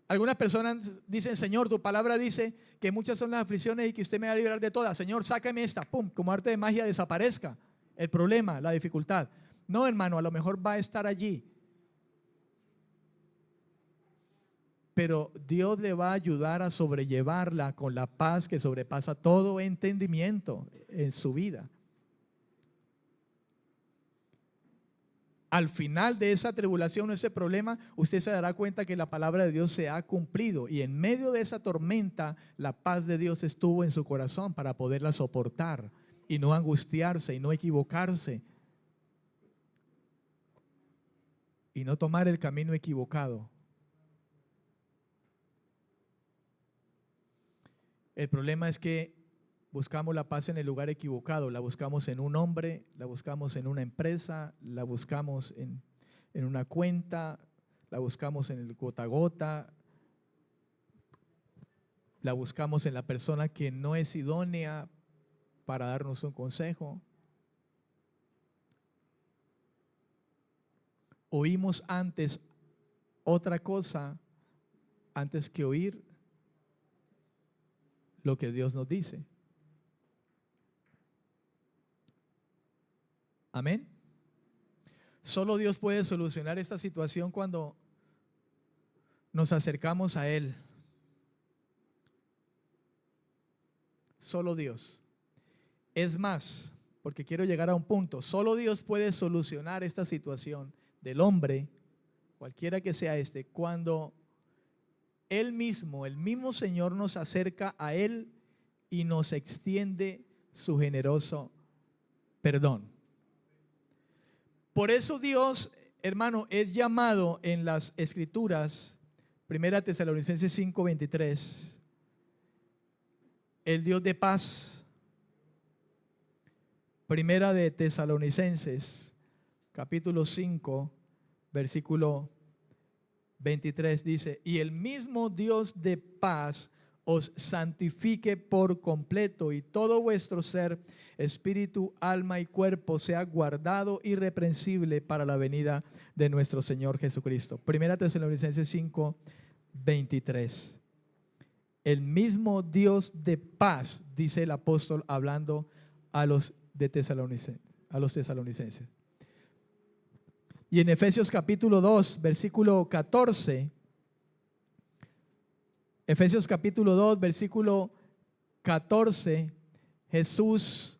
Algunas personas dicen: Señor, tu palabra dice que muchas son las aflicciones y que usted me va a librar de todas. Señor, sácame esta, pum, como arte de magia desaparezca el problema, la dificultad. No, hermano, a lo mejor va a estar allí, pero Dios le va a ayudar a sobrellevarla con la paz que sobrepasa todo entendimiento en su vida. Al final de esa tribulación, ese problema, usted se dará cuenta que la palabra de Dios se ha cumplido, y en medio de esa tormenta la paz de Dios estuvo en su corazón para poderla soportar y no angustiarse y no equivocarse y no tomar el camino equivocado. El problema es que buscamos la paz en el lugar equivocado. La buscamos en un hombre, la buscamos en una empresa, la buscamos en una cuenta, la buscamos en el gota a gota, la buscamos en la persona que no es idónea para darnos un consejo. Oímos antes otra cosa antes que oír lo que Dios nos dice. Amén. Solo Dios puede solucionar esta situación cuando nos acercamos a Él. Solo Dios. Es más, porque quiero llegar a un punto, solo Dios puede solucionar esta situación del hombre, cualquiera que sea cuando Él mismo, el mismo Señor, nos acerca a Él y nos extiende su generoso perdón. Por eso Dios, hermano, es llamado en las Escrituras, 1 Tesalonicenses 5:23, el Dios de paz. 1 de Tesalonicenses, capítulo 5, versículo 23 dice: y el mismo Dios de paz os santifique por completo, y todo vuestro ser, espíritu, alma y cuerpo sea guardado irreprensible para la venida de nuestro Señor Jesucristo. 1 Tesalonicenses 5, 23. El mismo Dios de paz, dice el apóstol hablando a los tesalonicenses. Y en Efesios capítulo 2, versículo 14, Efesios capítulo 2, versículo 14, Jesús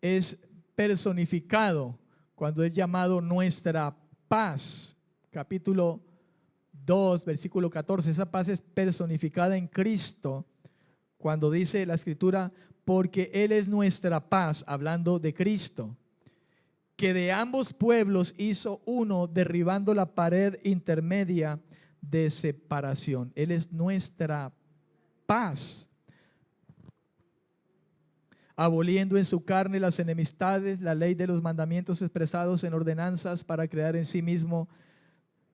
es personificado cuando es llamado nuestra paz. Capítulo 2, versículo 14, esa paz es personificada en Cristo cuando dice la Escritura, porque Él es nuestra paz, hablando de Cristo, que de ambos pueblos hizo uno, derribando la pared intermedia de separación. Él es nuestra paz, aboliendo en su carne las enemistades, la ley de los mandamientos expresados en ordenanzas, para crear en sí mismo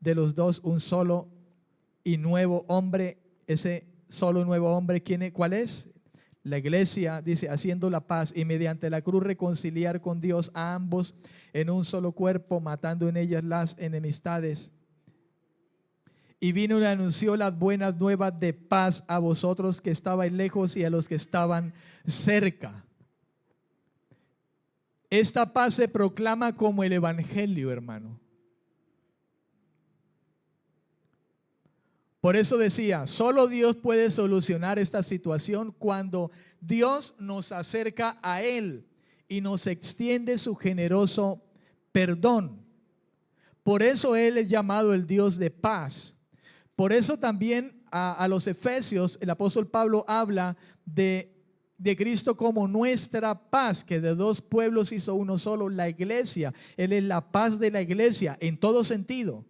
de los dos un solo y nuevo hombre. Ese solo y nuevo hombre, ¿cuál es? La iglesia, dice, haciendo la paz y mediante la cruz reconciliar con Dios a ambos en un solo cuerpo, matando en ellas las enemistades. Y vino y anunció las buenas nuevas de paz a vosotros que estabais lejos y a los que estaban cerca. Esta paz se proclama como el evangelio, hermano. Por eso decía, solo Dios puede solucionar esta situación cuando Dios nos acerca a Él y nos extiende su generoso perdón. Por eso Él es llamado el Dios de paz. Por eso también a los Efesios el apóstol Pablo habla de Cristo como nuestra paz, que de dos pueblos hizo uno solo, la iglesia. Él es la paz de la iglesia en todo sentido.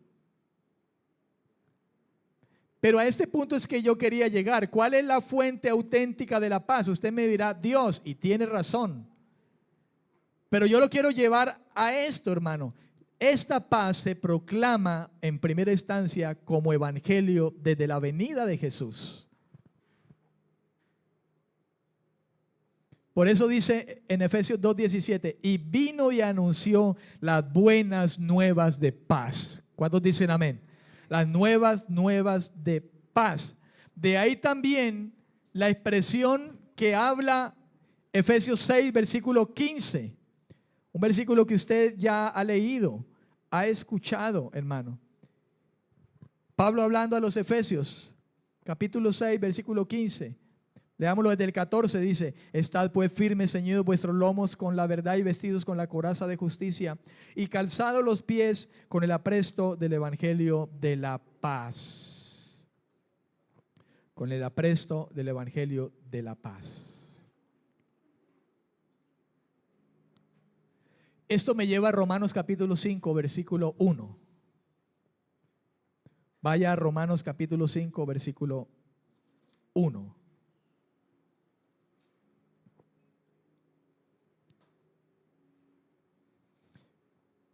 Pero a este punto es que yo quería llegar. ¿Cuál es la fuente auténtica de la paz? Usted me dirá, Dios, y tiene razón. Pero yo lo quiero llevar a esto, hermano. Esta paz se proclama en primera instancia como evangelio desde la venida de Jesús. Por eso dice en Efesios 2:17, y vino y anunció las buenas nuevas de paz. ¿Cuántos dicen amén? Las nuevas de paz. De ahí también la expresión que habla Efesios 6, versículo 15. Un versículo que usted ya ha leído, ha escuchado, hermano. Pablo hablando a los Efesios, capítulo 6, versículo 15. Leámoslo desde el 14, dice, estad pues firmes, ceñidos vuestros lomos con la verdad y vestidos con la coraza de justicia y calzados los pies con el apresto del evangelio de la paz. Con el apresto del evangelio de la paz. Esto me lleva a Romanos capítulo 5, versículo 1. Vaya a Romanos capítulo 5, versículo 1.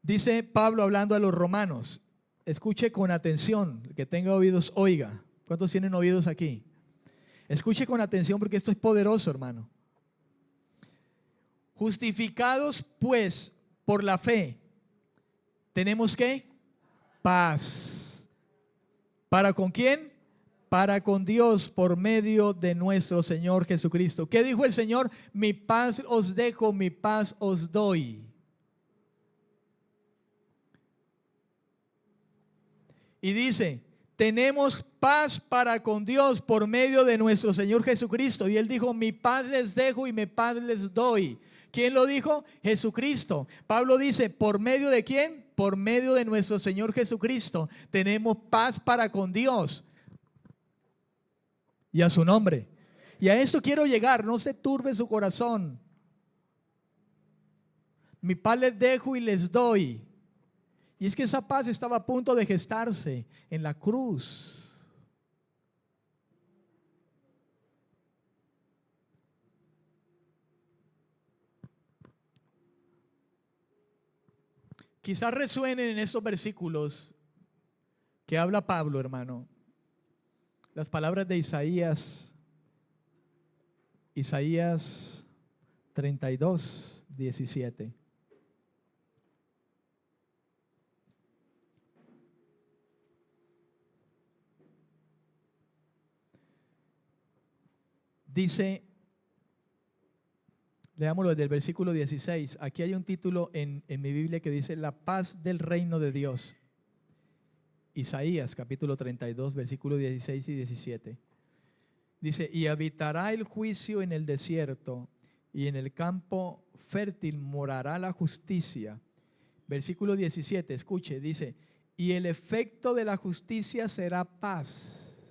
Dice Pablo hablando a los romanos, escuche con atención, el que tenga oídos oiga. ¿Cuántos tienen oídos aquí? Escuche con atención porque esto es poderoso, hermano. Justificados pues por la fe, ¿tenemos qué? Paz. ¿Para con quién? Para con Dios por medio de nuestro Señor Jesucristo. ¿Qué dijo el Señor? Mi paz os dejo, mi paz os doy. Y dice, tenemos paz para con Dios por medio de nuestro Señor Jesucristo. Y Él dijo, mi paz les dejo y mi paz les doy. ¿Quién lo dijo? Jesucristo. Pablo dice, ¿por medio de quién? Por medio de nuestro Señor Jesucristo. Tenemos paz para con Dios. Y a su nombre. Y a esto quiero llegar, no se turbe su corazón. Mi paz les dejo y les doy. Y es que esa paz estaba a punto de gestarse en la cruz. Quizás resuenen en estos versículos que habla Pablo, hermano, las palabras de Isaías 32, 17. Dice, leámoslo desde el versículo 16. Aquí hay un título en mi Biblia que dice la paz del reino de Dios. Isaías capítulo 32, versículo 16 y 17. Dice, y habitará el juicio en el desierto, y en el campo fértil morará la justicia. Versículo 17, escuche, dice, y el efecto de la justicia será paz.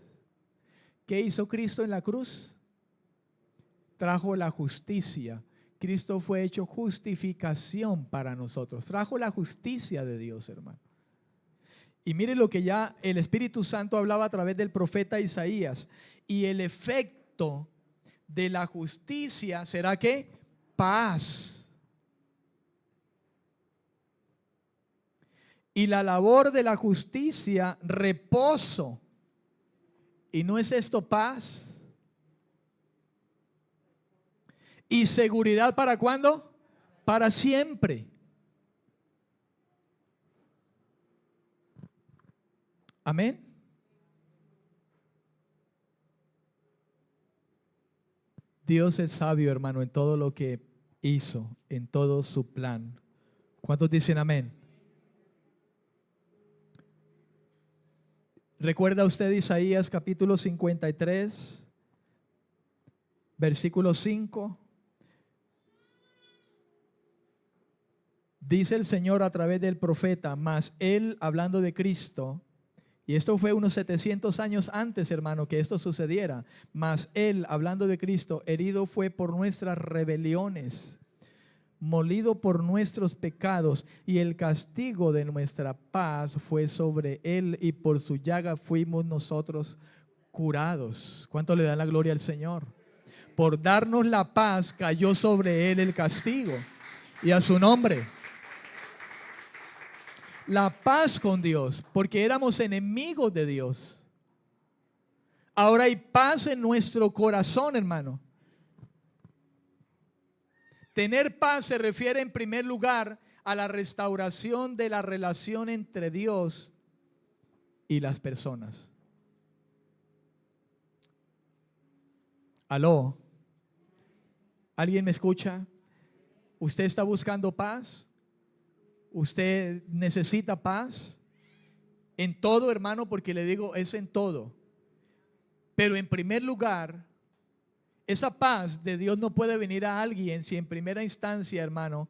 ¿Qué hizo Cristo en la cruz? Trajo la justicia. Cristo fue hecho justificación para nosotros. Trajo la justicia de Dios, hermano. Y mire lo que ya el Espíritu Santo hablaba a través del profeta Isaías. Y el efecto de la justicia será ¿qué? Paz. Y la labor de la justicia, reposo. ¿Y no es esto paz? ¿Y seguridad para cuándo? Para siempre. Amén. Dios es sabio, hermano, en todo lo que hizo, en todo su plan. ¿Cuántos dicen amén? ¿Recuerda usted Isaías capítulo 53, versículo 5? Dice el Señor a través del profeta, mas él, hablando de Cristo, y esto fue unos 700 años antes, hermano, que esto sucediera, mas él, hablando de Cristo, herido fue por nuestras rebeliones, molido por nuestros pecados, y el castigo de nuestra paz fue sobre él, y por su llaga fuimos nosotros curados. ¿Cuánto le dan la gloria al Señor? Por darnos la paz cayó sobre él el castigo, y a su nombre. La paz con Dios, porque éramos enemigos de Dios. Ahora hay paz en nuestro corazón, hermano. Tener paz se refiere en primer lugar a la restauración de la relación entre Dios y las personas. ¿Aló? ¿Alguien me escucha? ¿Usted está buscando paz? ¿Usted necesita paz? En todo, hermano, porque le digo, es en todo. Pero en primer lugar, esa paz de Dios no puede venir a alguien si en primera instancia, hermano,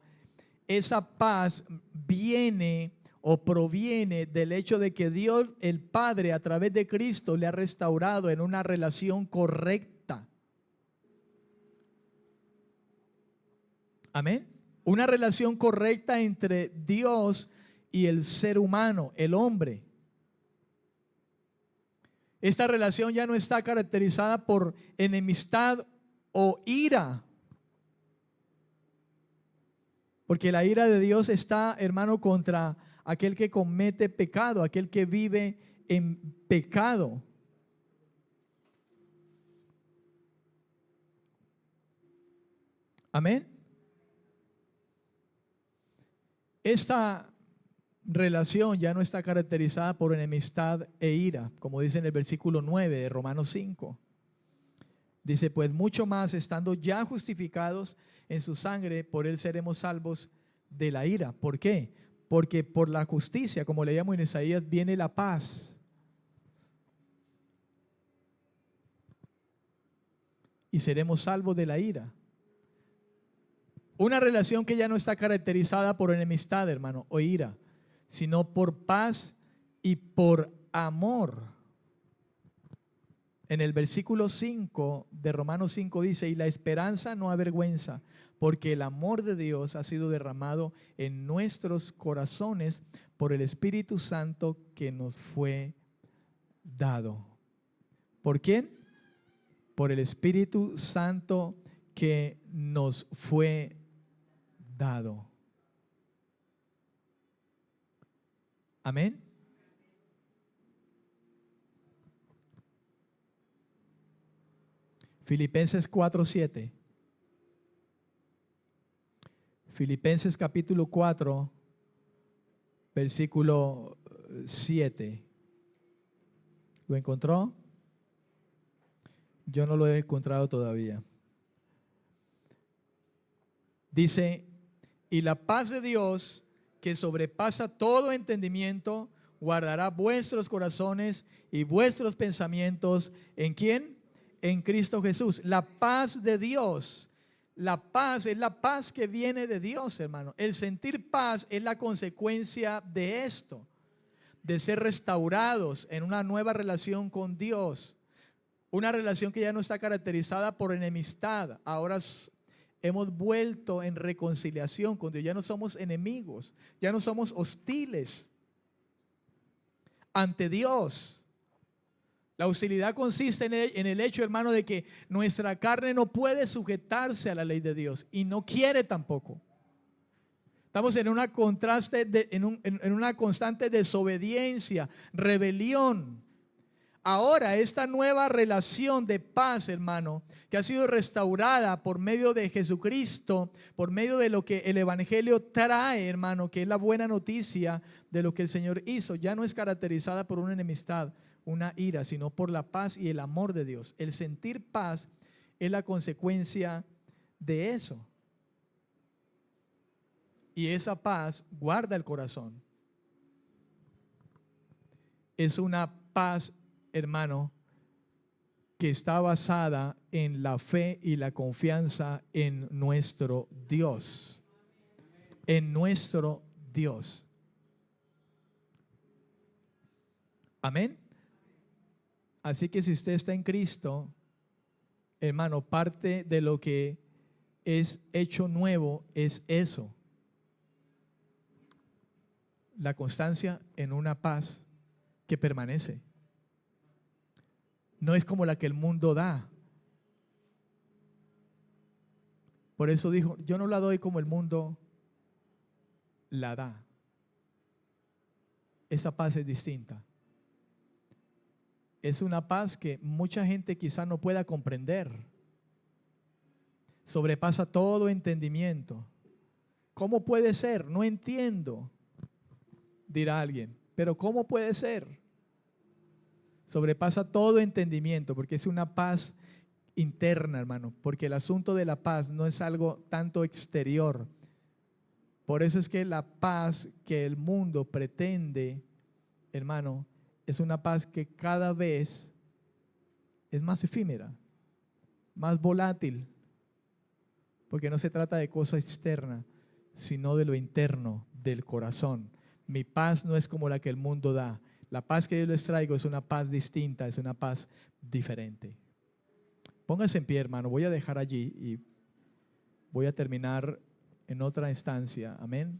esa paz viene o proviene del hecho de que Dios, el Padre, a través de Cristo, le ha restaurado en una relación correcta. Amén. Una relación correcta entre Dios y el ser humano, el hombre. Esta relación ya no está caracterizada por enemistad o ira. Porque la ira de Dios está, hermano, contra aquel que comete pecado, aquel que vive en pecado. Amén. Esta relación ya no está caracterizada por enemistad e ira, como dice en el versículo 9 de Romanos 5. Dice, pues mucho más, estando ya justificados en su sangre, por él seremos salvos de la ira. ¿Por qué? Porque por la justicia, como leíamos en Isaías, viene la paz. Y seremos salvos de la ira. Una relación que ya no está caracterizada por enemistad, hermano, o ira, sino por paz y por amor. En el versículo 5 de Romanos 5 dice, y la esperanza no avergüenza, porque el amor de Dios ha sido derramado en nuestros corazones por el Espíritu Santo que nos fue dado. ¿Por quién? Por el Espíritu Santo que nos fue dado. Amén. Filipenses 4:7. Filipenses capítulo 4, versículo 7. ¿Lo encontró? Yo no lo he encontrado todavía. Dice, y la paz de Dios, que sobrepasa todo entendimiento, guardará vuestros corazones y vuestros pensamientos. ¿En quién? en Cristo Jesús. La paz de Dios. La paz es la paz que viene de Dios, hermano. El sentir paz es la consecuencia de esto, de ser restaurados en una nueva relación con Dios. Una relación que ya no está caracterizada por enemistad. Ahora hemos vuelto en reconciliación con Dios. Ya no somos enemigos, ya no somos hostiles ante Dios. La hostilidad consiste en el hecho, hermano, de que nuestra carne no puede sujetarse a la ley de Dios y no quiere tampoco. Estamos en una en una constante desobediencia, rebelión. Ahora, esta nueva relación de paz, hermano, que ha sido restaurada por medio de Jesucristo, por medio de lo que el Evangelio trae, hermano, que es la buena noticia de lo que el Señor hizo, ya no es caracterizada por una enemistad, una ira, sino por la paz y el amor de Dios. El sentir paz es la consecuencia de eso. Y esa paz guarda el corazón. Es una paz, hermano, que está basada en la fe y la confianza en nuestro Dios. En nuestro Dios. Amén. Así que si usted está en Cristo, hermano, parte de lo que es hecho nuevo es eso. La constancia en una paz que permanece. No es como la que el mundo da. Por eso dijo, yo no la doy como el mundo la da. Esa paz es distinta. Es una paz que mucha gente quizá no pueda comprender. Sobrepasa todo entendimiento. ¿Cómo puede ser? No entiendo, dirá alguien. Pero ¿cómo puede ser? Sobrepasa todo entendimiento porque es una paz interna, hermano. Porque el asunto de la paz no es algo tanto exterior. Por eso es que la paz que el mundo pretende, hermano, es una paz que cada vez es más efímera, más volátil, porque no se trata de cosa externa, sino de lo interno, del corazón. Mi paz no es como la que el mundo da. La paz que yo les traigo es una paz distinta, es una paz diferente. Póngase en pie, hermano. Voy a dejar allí y voy a terminar en otra instancia. Amén.